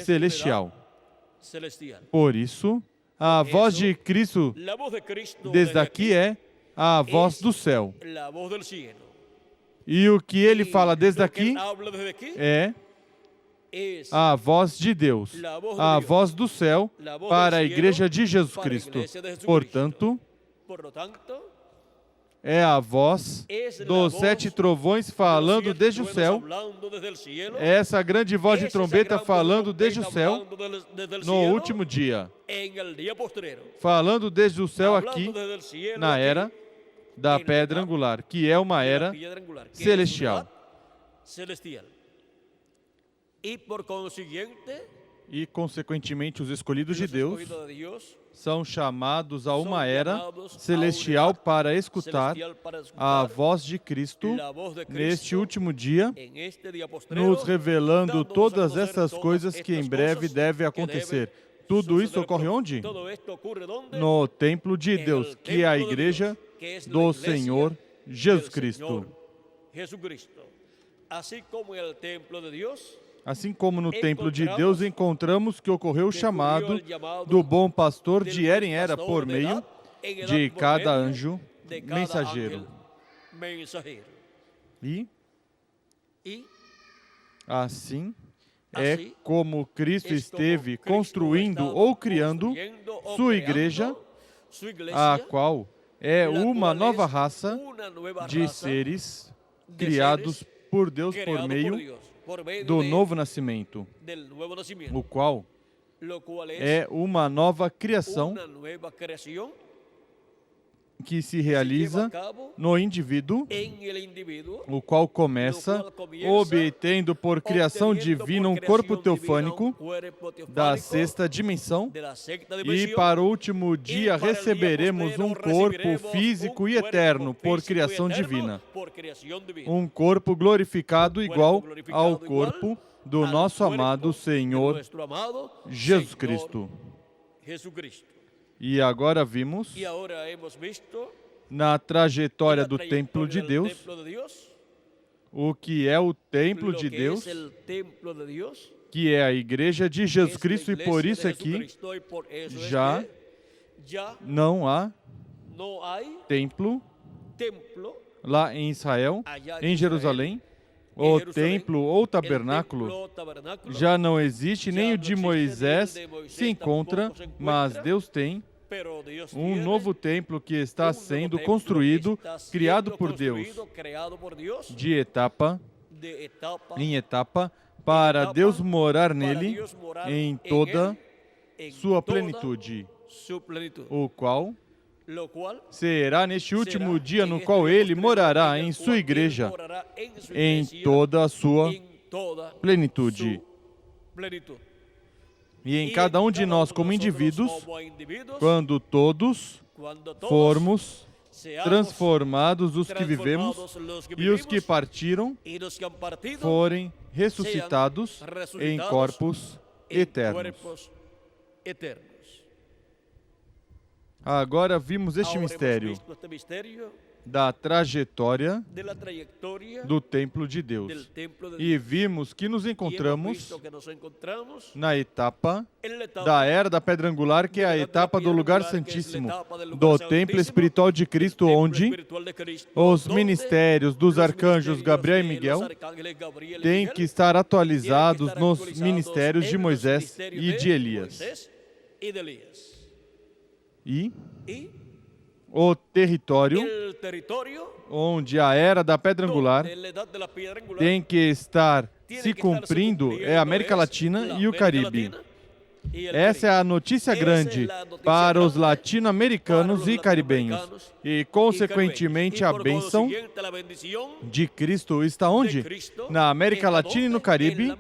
celestial. Por isso, a voz de Cristo desde aqui é a voz do céu. E o que ele fala desde aqui é a voz de Deus, a voz do céu para a igreja de Jesus Cristo. Portanto, é a voz dos 7 trovões falando desde o céu, é essa grande voz de trombeta falando desde o céu no último dia, falando desde o céu aqui na era da pedra angular, que é uma era celestial. E, consequentemente, os escolhidos de Deus são chamados a uma era celestial para escutar a voz de Cristo neste último dia, nos revelando todas essas coisas que em breve devem acontecer. Tudo isso ocorre onde? No templo de Deus, que é a igreja do Senhor Jesus Cristo. Assim como no templo de Deus encontramos que ocorreu o chamado do bom pastor de era em era por meio de cada anjo mensageiro. E assim é como Cristo esteve construindo ou criando sua igreja, a qual é uma nova raça de seres criados por Deus por meio do novo nascimento, o qual é uma nova criação que se realiza no indivíduo, o qual começa obtendo por criação divina um corpo teofânico da sexta dimensão, e para o último dia receberemos um corpo físico e eterno por criação divina, um corpo glorificado igual ao corpo do nosso amado Senhor Jesus Cristo. E agora vimos na trajetória do templo de Deus o que é o templo de Deus, que é a igreja de Jesus Cristo, e por isso aqui já não há templo lá em Israel, em Jerusalém. O templo ou tabernáculo já não existe, nem o de Moisés se encontra, mas Deus tem um novo templo que está sendo construído, criado por Deus, de etapa em etapa, para Deus morar nele em toda sua plenitude, o qual será neste último dia no qual Ele morará em sua igreja em toda a sua plenitude. E em cada um de nós como indivíduos, quando todos formos transformados, os que vivemos e os que partiram forem ressuscitados em corpos eternos. Agora vimos este mistério da trajetória do templo de Deus. E vimos que nos encontramos na etapa da era da pedra angular, que é a etapa do lugar santíssimo, do templo espiritual de Cristo, onde os ministérios dos arcanjos Gabriel e Miguel têm que estar atualizados nos ministérios de Moisés e de Elias. E o território onde a era da pedra angular tem que estar se cumprindo é a América Latina e o Caribe. Essa é a notícia grande para os latino-americanos e caribenhos. E, consequentemente, a bênção de Cristo está onde? Na América Latina e no Caribe,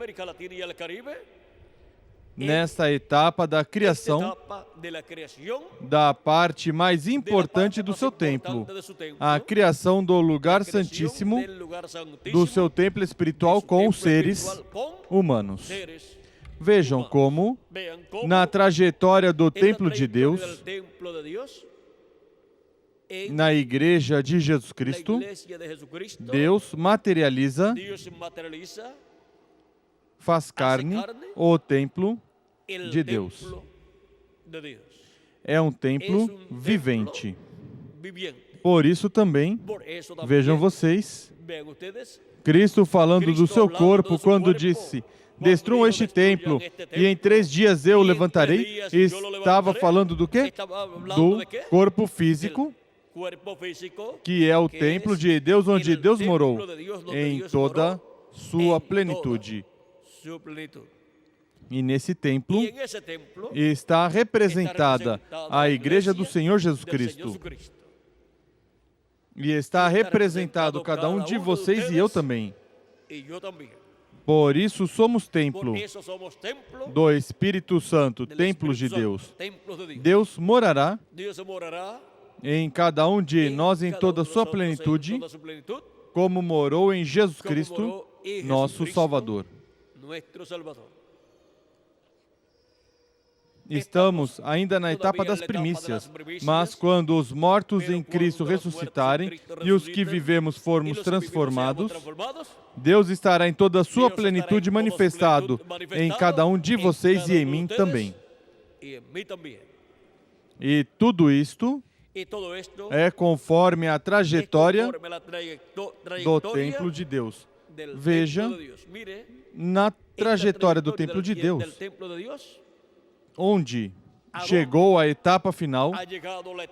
nesta etapa da criação, da parte mais importante do seu templo, a criação do lugar santíssimo do seu templo espiritual com os seres humanos. Vejam como, na trajetória do templo de Deus, na igreja de Jesus Cristo, Deus materializa, faz carne o templo de Deus. É um templo vivente. Por isso também, vejam vocês, Cristo falando do seu corpo quando disse: destruam este templo e em 3 dias eu o levantarei. Estava falando do quê? Do corpo físico, que é o templo de Deus, onde Deus morou em toda sua plenitude. E nesse templo está representada a Igreja do Senhor Jesus Cristo. E está representado cada um de vocês e eu também. Por isso somos templo do Espírito Santo, templos de Deus. Deus morará em cada um de nós em toda a sua plenitude, como morou em Jesus Cristo, nosso Salvador. Estamos ainda na etapa das primícias, mas quando os mortos em Cristo ressuscitarem e os que vivemos formos transformados, Deus estará em toda a sua plenitude manifestado em cada um de vocês e em mim também. E tudo isto é conforme a trajetória do templo de Deus. Veja, na trajetória do templo de Deus, onde chegou a etapa final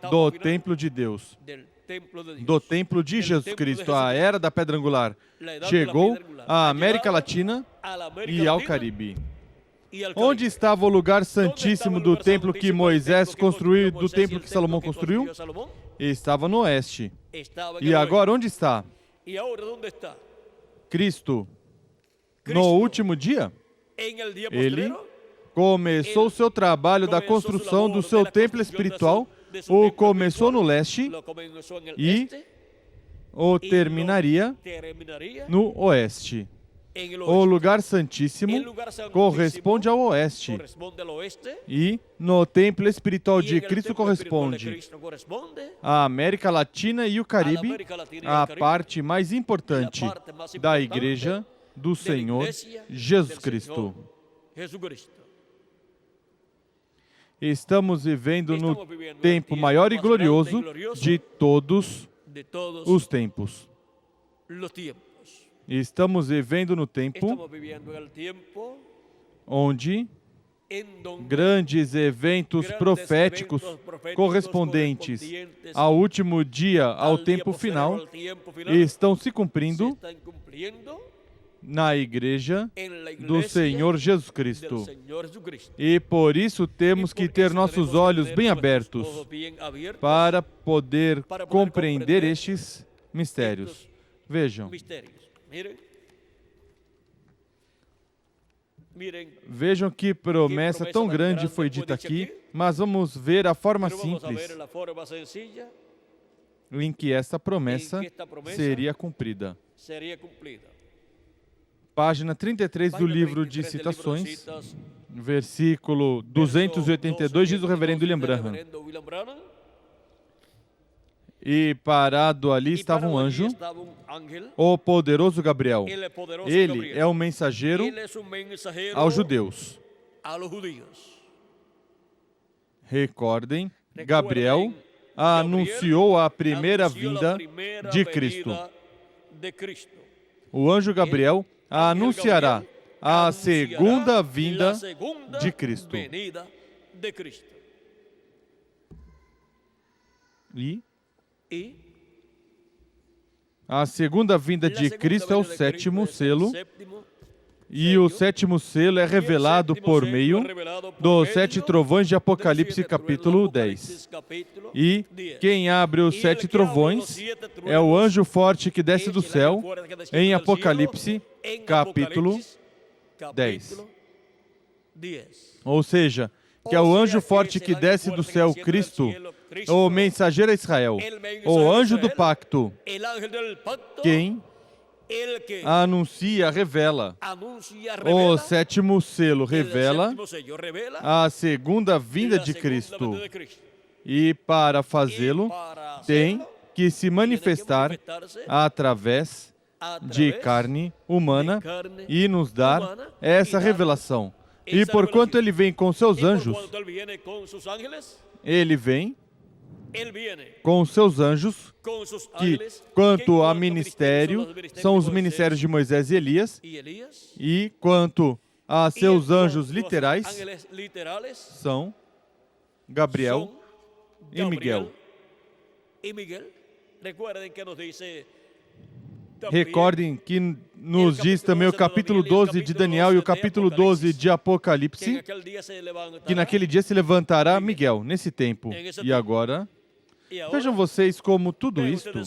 do templo de Deus, do templo de Jesus Cristo, a era da pedra angular, chegou à América Latina e ao Caribe. Onde estava o lugar santíssimo do templo que Moisés construiu, do templo que Salomão construiu? Estava no oeste. E agora onde está? Cristo. No último dia, Ele começou o seu trabalho da construção do seu templo espiritual, o começou no leste e o terminaria no oeste. O lugar santíssimo corresponde ao oeste e no templo espiritual de Cristo corresponde à América Latina e o Caribe, a parte mais importante da Igreja do Senhor Jesus Cristo. Estamos vivendo no tempo maior e glorioso de todos os tempos. Estamos vivendo no tempo onde grandes eventos proféticos correspondentes ao último dia, ao tempo final, estão se cumprindo na Igreja do Senhor Jesus Cristo. E por isso temos que ter nossos olhos bem abertos para poder compreender estes mistérios. Vejam. Vejam que promessa tão grande foi dita aqui, mas vamos ver a forma simples em que esta promessa seria cumprida. Página 33 do livro de citações, versículo 282, diz o reverendo William Branham: e parado ali estava um anjo, o poderoso Gabriel. Ele é um mensageiro aos judeus. Recordem, Gabriel anunciou a primeira vinda de Cristo. O anjo Gabriel anunciará a segunda vinda de Cristo. E a segunda vinda de Cristo é o sétimo selo, e o sétimo selo é revelado por meio dos 7 trovões de Apocalipse capítulo 10. E quem abre os 7 trovões é o anjo forte que desce do céu em Apocalipse capítulo 10. Ou seja, que é o anjo forte que desce do céu, Cristo, o mensageiro a Israel, o anjo do pacto, quem anuncia, revela. O sétimo selo revela a segunda vinda de Cristo. E para fazê-lo, tem que se manifestar através de carne humana e nos dar essa revelação. E porquanto ele vem com seus anjos, ele vem com seus anjos, que, quanto a ministério, são os ministérios de Moisés e Elias, e quanto a seus anjos literais, são Gabriel e Miguel. Recordem que nos diz também o capítulo 12 de Daniel e o capítulo 12 de Apocalipse, que naquele dia se levantará Miguel, nesse tempo. E agora, vejam vocês como tudo isto,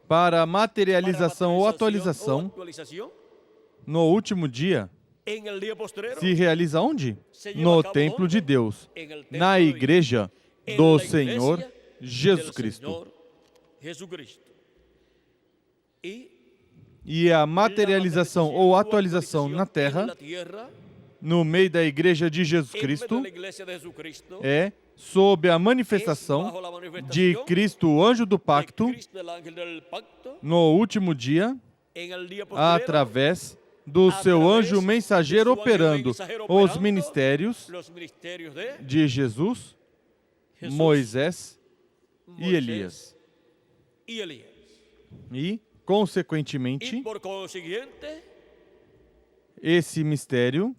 para materialização ou atualização, no último dia, se realiza onde? No templo de Deus, na igreja do Senhor Jesus Cristo. E a materialização ou atualização na terra, no meio da igreja de Jesus Cristo, é sob a manifestação de Cristo, o anjo do pacto, no último dia, através do seu anjo mensageiro operando os ministérios de Jesus, Moisés e Elias. E, consequentemente, esse mistério,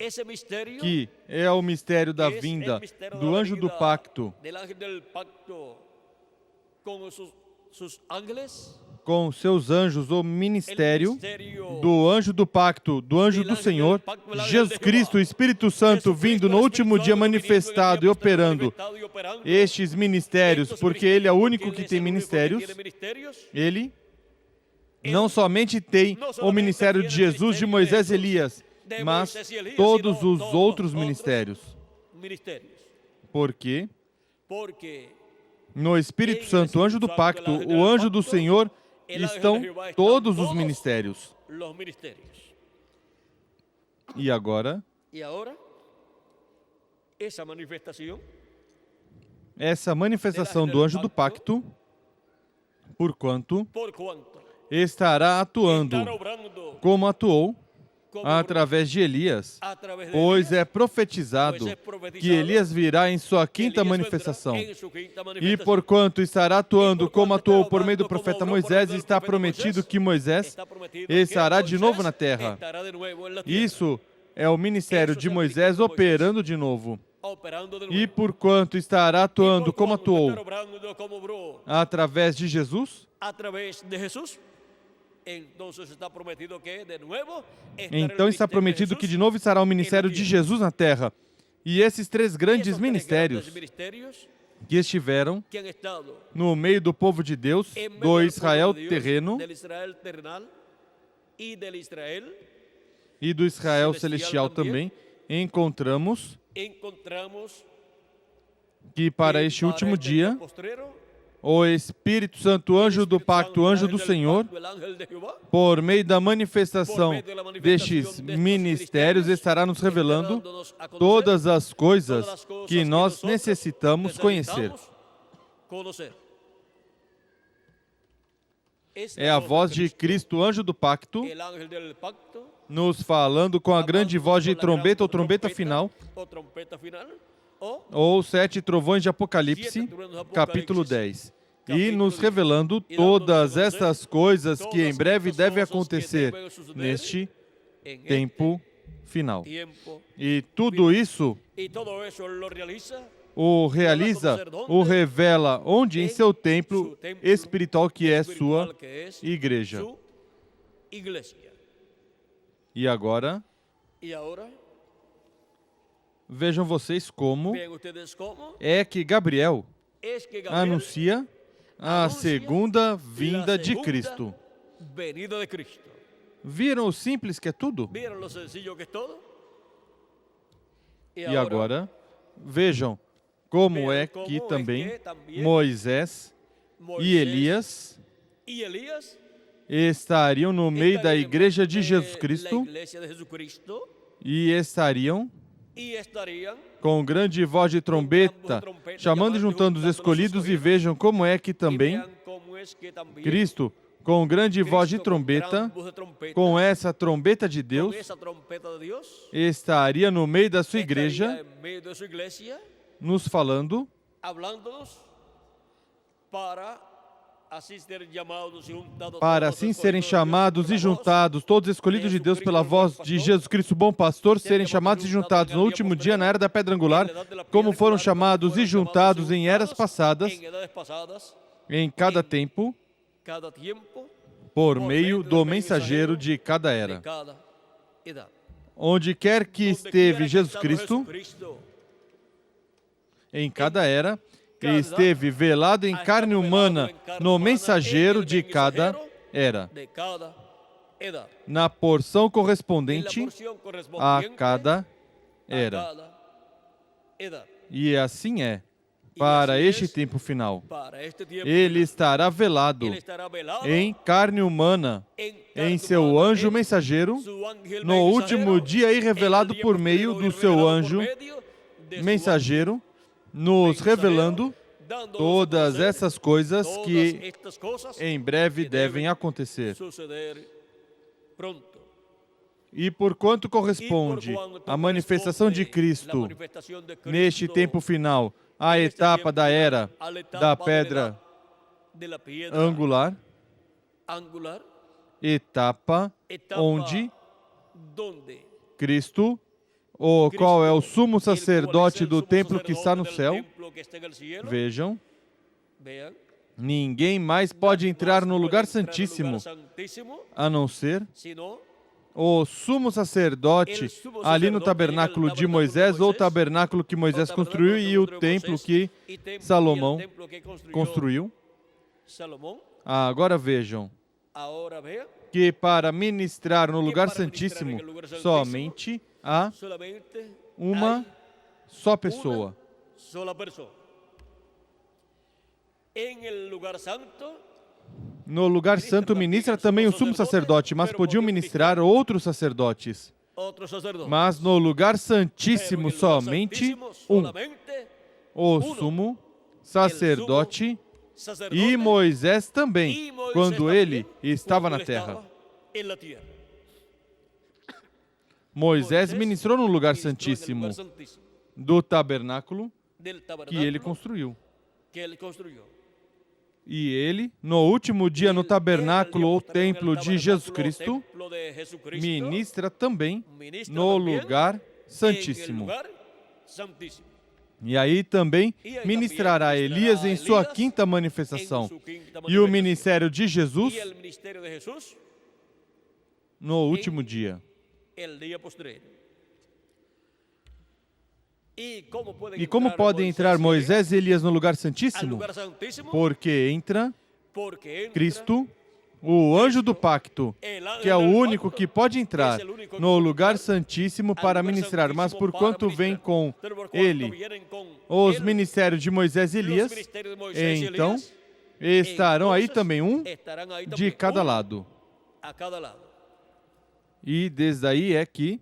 que é o mistério da vinda do anjo do pacto com seus anjos, o ministério do anjo do pacto, do anjo do Senhor, Jesus Cristo, o Espírito Santo, vindo no último dia manifestado e operando estes ministérios, porque Ele é o único que tem ministérios. Ele não somente tem o ministério de Jesus, de Moisés e Elias, mas todos os outros ministérios. Porque no Espírito Santo, o anjo do pacto, o anjo do Senhor, estão todos os ministérios. E agora, essa manifestação do anjo do pacto, porquanto estará atuando como atuou através de Elias, pois é profetizado que Elias virá em sua quinta manifestação. E porquanto estará atuando como atuou por meio do profeta Moisés, está prometido que Moisés estará de novo na terra. Isso é o ministério de Moisés operando de novo. E porquanto estará atuando como atuou através de Jesus, então está prometido que de novo estará o ministério de Jesus na terra. E esses três grandes ministérios que estiveram no meio do povo de Deus, do Israel terreno e do Israel celestial também, encontramos que para este último dia, o Espírito Santo, anjo do pacto, anjo do Senhor, por meio da manifestação destes ministérios, estará nos revelando todas as coisas que nós necessitamos conhecer. É a voz de Cristo, anjo do pacto, nos falando com a grande voz de trombeta ou trombeta final, ou 7 trovões de Apocalipse, capítulo 10. E nos revelando todas essas coisas que em breve devem acontecer neste tempo final. E tudo isso o realiza, o revela onde? Em seu templo espiritual, que é sua igreja. E agora, vejam vocês como é que Gabriel anuncia a segunda vinda de Cristo. venida de Cristo. Viram o simples que é tudo? ¿Vieron lo sencillo que es todo? E agora, vejam como é que também Moisés e Elias estariam no meio da igreja de Jesus Cristo e estariam com grande voz de trombeta, chamando e juntando os escolhidos, e vejam como é que também Cristo, com grande voz de trombeta, com essa trombeta de Deus, estaria no meio da sua igreja, nos falando para assim serem chamados e juntados, todos escolhidos de Deus pela voz de Jesus Cristo, bom pastor, serem chamados e juntados no último dia na era da pedra angular, como foram chamados e juntados em eras passadas, em cada tempo, por meio do mensageiro de cada era. Onde quer que esteve Jesus Cristo, em cada era, esteve velado em carne humana no mensageiro de cada era, na porção correspondente a cada era. E assim é para este tempo final. Ele estará velado em carne humana, em seu anjo mensageiro, no último dia e revelado por meio do seu anjo mensageiro, nos revelando todas essas coisas que em breve devem acontecer. E porquanto corresponde a manifestação de Cristo neste tempo final, a etapa da era da pedra angular, etapa onde Cristo, o qual é o sumo sacerdote do templo que está no céu, vejam, ninguém mais pode entrar no lugar santíssimo a não ser o sumo sacerdote ali no tabernáculo de Moisés, ou o tabernáculo que Moisés construiu, e o templo que Salomão construiu. Agora vejam que para ministrar no lugar santíssimo somente há uma só pessoa. No lugar santo ministra também o sumo sacerdote, mas podiam ministrar outros sacerdotes. Mas no lugar santíssimo somente um, o sumo sacerdote, e Moisés também, quando ele estava na terra. Moisés ministrou no lugar santíssimo do tabernáculo que ele construiu. E ele, no último dia no tabernáculo ou templo de Jesus Cristo, ministra também no lugar santíssimo. E aí também ministrará Elias em sua quinta manifestação. E o ministério de Jesus no último dia. E como podem entrar Moisés e Elias no lugar santíssimo? Porque entra Cristo, o anjo do pacto, que é o único que pode entrar no lugar santíssimo para ministrar. Mas porquanto vem com ele os ministérios de Moisés e Elias, então estarão aí também um de cada lado. E desde aí é que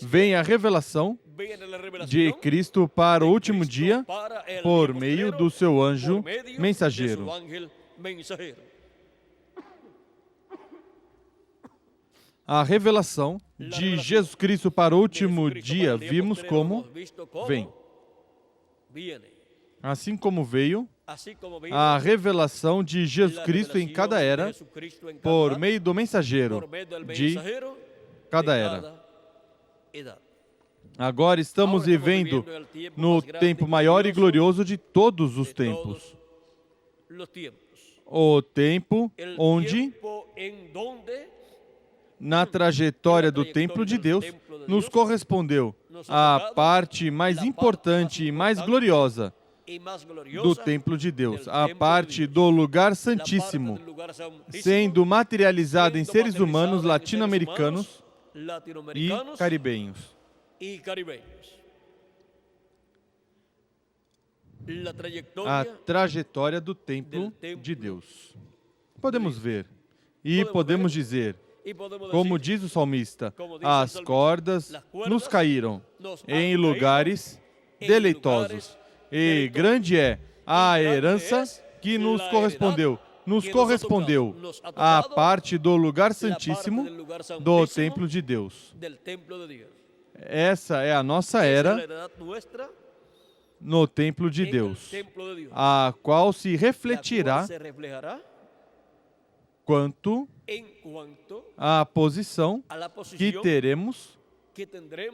vem a revelação de Cristo para o último dia por meio do seu anjo mensageiro. A revelação de Jesus Cristo para o último dia, vimos como vem. Assim como veio a revelação de Jesus Cristo em cada era, por meio do mensageiro de cada era. Agora estamos vivendo no tempo maior e glorioso de todos os tempos. O tempo onde, na trajetória do templo de Deus, nos correspondeu a parte mais importante e mais gloriosa do templo de Deus, a parte do lugar santíssimo, sendo materializada em seres humanos latino-americanos e caribenhos. a trajetória do templo de Deus. Podemos ver e podemos dizer, como diz o salmista, as cordas nos caíram em lugares deleitosos, e grande é a herança que nos correspondeu. Nos correspondeu a parte do lugar santíssimo do templo de Deus. Essa é a nossa era no templo de Deus, a qual se refletirá quanto à posição que teremos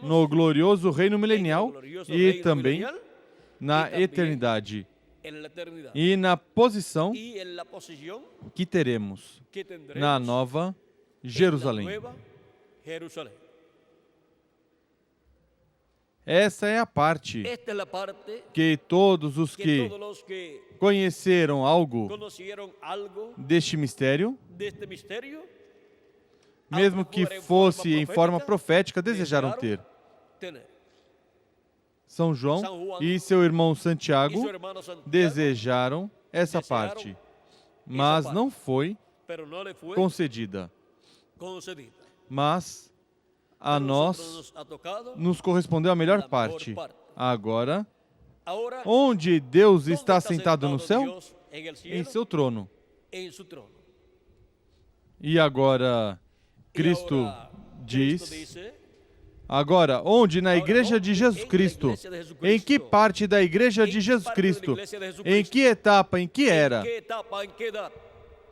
no glorioso reino milenial e também na eternidade. E na posição que teremos na Nova Jerusalém. Essa é a parte que todos os que conheceram algo deste mistério, mesmo que fosse em forma profética, desejaram ter. São João e seu irmão Santiago desejaram essa parte, mas não foi concedida. Mas a nós nos correspondeu a melhor parte. Agora, onde Deus está sentado no céu? Em seu trono. E agora, Cristo diz... Agora, onde? Na Igreja de Jesus Cristo. Em que parte da Igreja de Jesus Cristo? Em que etapa? Em que era?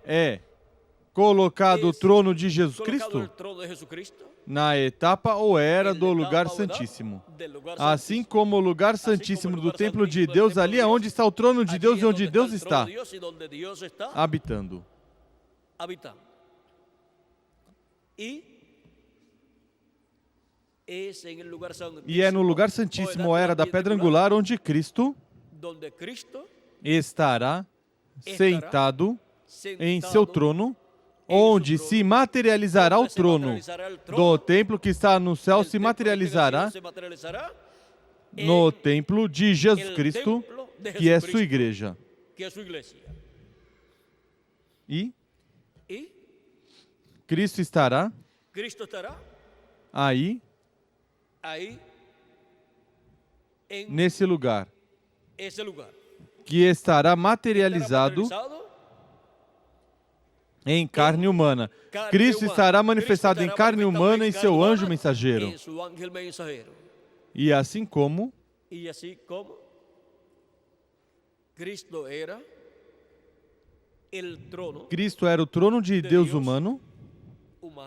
É colocado o trono de Jesus Cristo? Na etapa ou era do lugar santíssimo. Assim como o lugar santíssimo do templo de Deus, ali é onde está o trono de Deus e onde Deus está habitando. E é no lugar santíssimo, ou era da pedra angular, onde Cristo estará sentado em seu trono, onde se materializará o trono do templo que está no céu, se materializará no templo de Jesus Cristo, que é sua igreja. E Cristo estará aí, nesse lugar, que estará materializado em carne humana. Cristo estará manifestado em carne humana em seu anjo mensageiro. E assim como Cristo era o trono de Deus humano,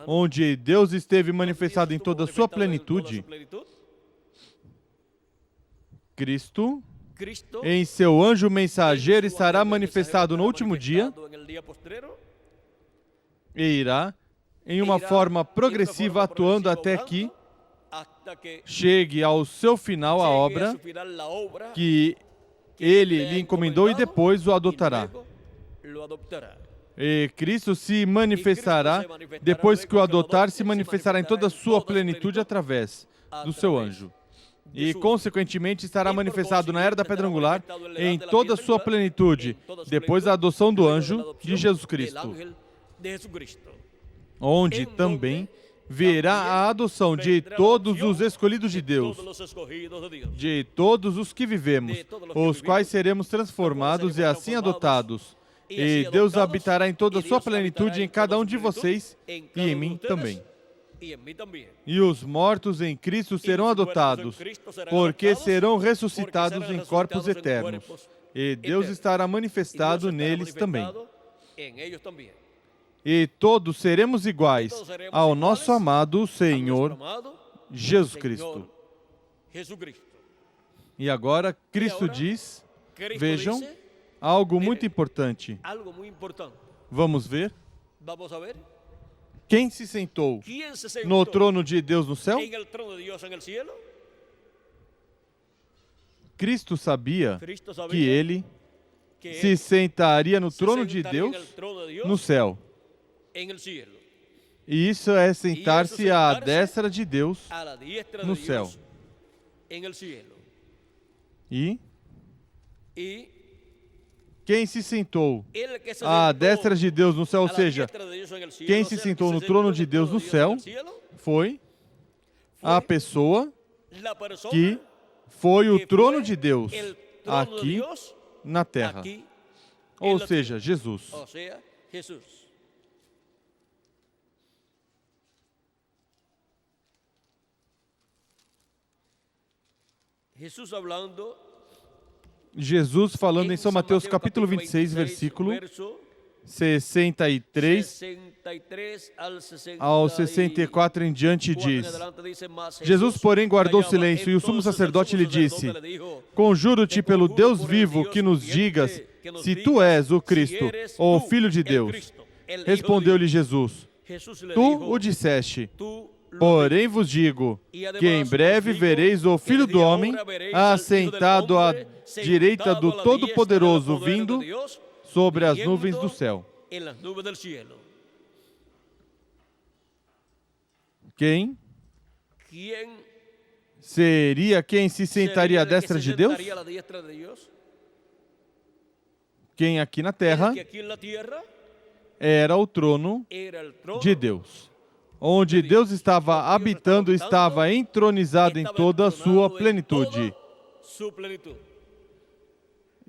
onde Deus esteve manifestado em toda a sua plenitude, Cristo, em seu anjo mensageiro, estará manifestado no último dia e irá, em uma forma progressiva, atuando até que chegue ao seu final a obra que Ele lhe encomendou e depois o adotará. E Cristo se manifestará, depois que o adotar, se manifestará em toda a sua plenitude através do seu anjo. E, consequentemente, estará manifestado na era da pedra angular em toda a sua plenitude, depois da adoção do anjo de Jesus Cristo, onde também verá a adoção de todos os escolhidos de Deus, de todos os que vivemos, os quais seremos transformados e assim adotados. E Deus habitará em toda a sua plenitude em cada um de vocês e em mim também. E os mortos em Cristo serão adotados, porque serão ressuscitados em corpos eternos. E Deus estará manifestado neles também. E todos seremos iguais ao nosso amado Senhor Jesus Cristo. E agora Cristo diz, vejam, algo muito importante. Vamos ver? Quem se sentou no trono de Deus no céu? Cristo sabia que Ele se sentaria no trono de Deus no céu. E isso é sentar-se à destra de Deus no céu. E Quem se sentou à destra de Deus no céu, ou seja, quem se sentou no trono de Deus no céu, foi a pessoa que foi o trono de Deus aqui na terra. Ou seja, Jesus. Jesus falando em São Mateus capítulo 26, versículo 63 ao 64 em diante diz: Jesus, porém, guardou silêncio, e o sumo sacerdote lhe disse: Conjuro-te pelo Deus vivo que nos digas se tu és o Cristo, ou o Filho de Deus. Respondeu-lhe Jesus: Tu o disseste. Porém vos digo que em breve vereis o Filho do Homem assentado à direita do Todo-Poderoso, vindo sobre as nuvens do céu. Quem seria quem se sentaria à destra de Deus? Quem aqui na terra era o trono de Deus, onde Deus estava habitando, estava entronizado em toda a sua plenitude.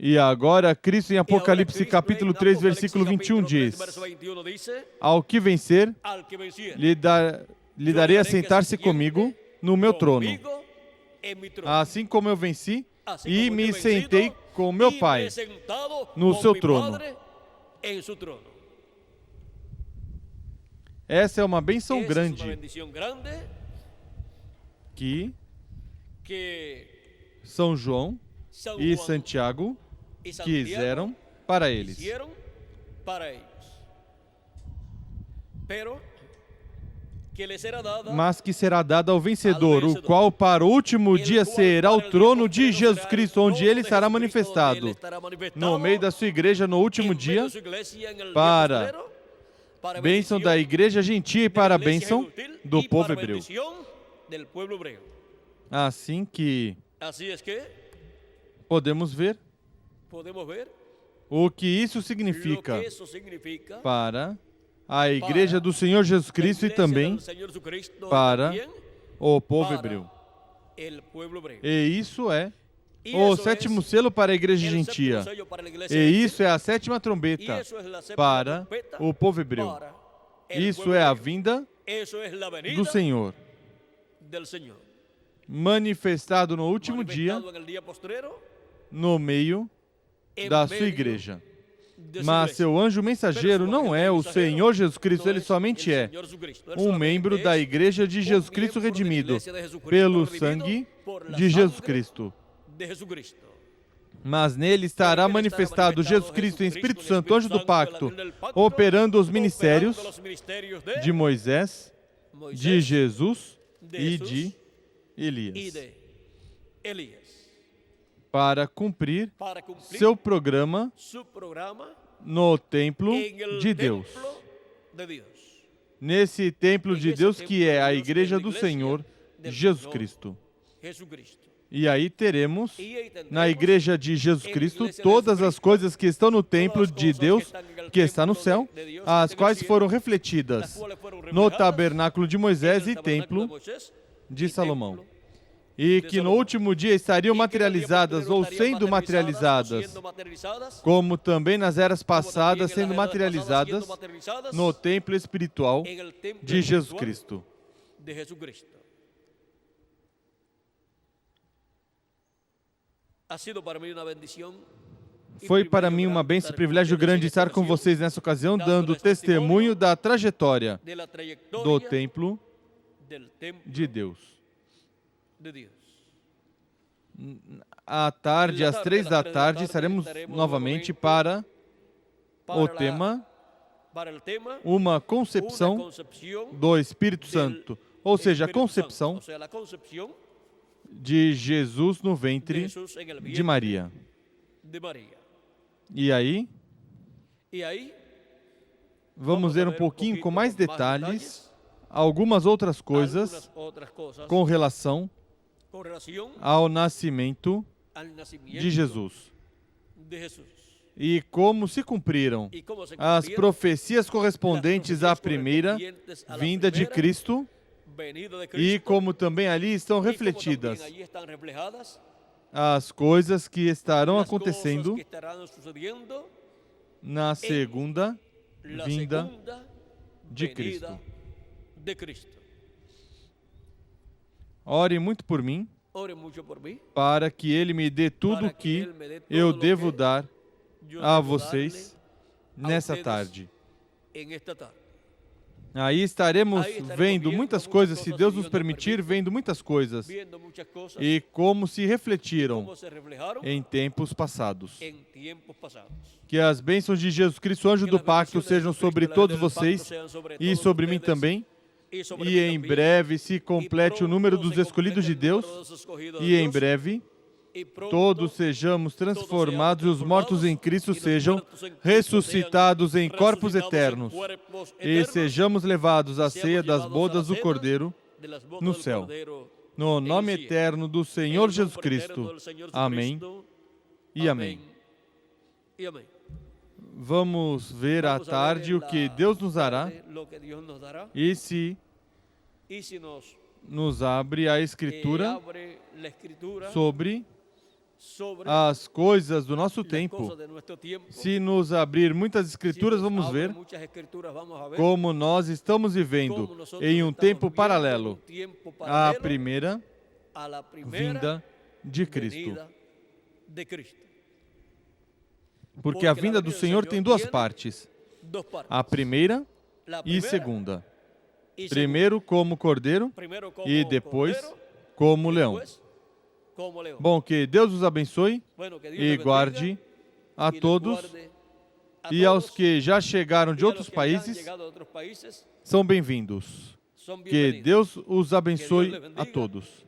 E agora Cristo em Apocalipse capítulo 3, versículo 21 diz: Ao que vencer, lhe darei a sentar-se comigo no meu trono, assim como eu venci e me sentei com meu Pai no seu trono. Essa é uma bênção grande que São João e Santiago quiseram para eles. Mas que será dada ao vencedor, o qual para o último dia será o trono de Jesus Cristo, onde ele estará manifestado no meio da sua igreja no último dia, para bênção da igreja gentia e para a bênção do povo hebreu. Assim que podemos ver o que isso significa para a igreja do Senhor Jesus Cristo e também para o povo hebreu. E isso é o sétimo selo para a igreja gentia. E isso é a sétima trombeta para o povo hebreu. Isso é a vinda do Senhor, manifestado no último dia, no meio da sua igreja. Mas seu anjo mensageiro não é o Senhor Jesus Cristo, ele somente é um membro da igreja de Jesus Cristo redimido pelo sangue de Jesus Cristo. Mas nele estará manifestado Jesus Cristo em Espírito Santo, anjo do pacto, operando os ministérios de Moisés, de Jesus e de Elias, para cumprir seu programa no templo de Deus. Nesse templo de Deus que é a igreja do Senhor Jesus Cristo. E aí teremos, na igreja de Jesus Cristo, todas as coisas que estão no templo de Deus, que está no céu, as quais foram refletidas no tabernáculo de Moisés e templo de Salomão. E que no último dia estariam materializadas ou sendo materializadas, como também nas eras passadas sendo materializadas no templo espiritual de Jesus Cristo. Foi para mim uma bênção e privilégio grande estar com vocês nessa ocasião, dando testemunho da trajetória do templo de Deus. À tarde, às 3 da tarde, estaremos novamente para o tema uma concepção do Espírito Santo, ou seja, a concepção de Jesus no ventre de Maria. E aí, vamos ver um pouquinho com mais detalhes algumas outras coisas com relação ao nascimento de Jesus. E como se cumpriram as profecias correspondentes à primeira vinda de Cristo, e como também ali estão refletidas as coisas que estarão acontecendo na segunda vinda de Cristo. Ore muito por mim, para que Ele me dê tudo o que eu devo dar a vocês nessa tarde. Aí estaremos vendo muitas coisas, se Deus nos permitir, vendo muitas coisas, e como se refletiram em tempos passados. Que as bênçãos de Jesus Cristo, anjo do pacto, sejam sobre todos vocês e sobre mim também, e em breve se complete o número dos escolhidos de Deus, e em breve todos sejamos transformados e os mortos em Cristo sejam ressuscitados em corpos eternos e sejamos levados à ceia das bodas do Cordeiro no céu. No nome eterno do Senhor Jesus Cristo. Amém e amém. Vamos ver à tarde o que Deus nos dará e se nos abre a Escritura sobre as coisas do nosso tempo. Se nos abrir muitas Escrituras, vamos ver como nós estamos vivendo em um tempo paralelo à primeira vinda de Cristo. Porque a vinda do Senhor tem duas partes, a primeira e segunda. Primeiro como cordeiro e depois como leão. Bom, que Deus os abençoe e guarde a todos, e aos que já chegaram de outros países, são bem-vindos. Que Deus os abençoe a todos.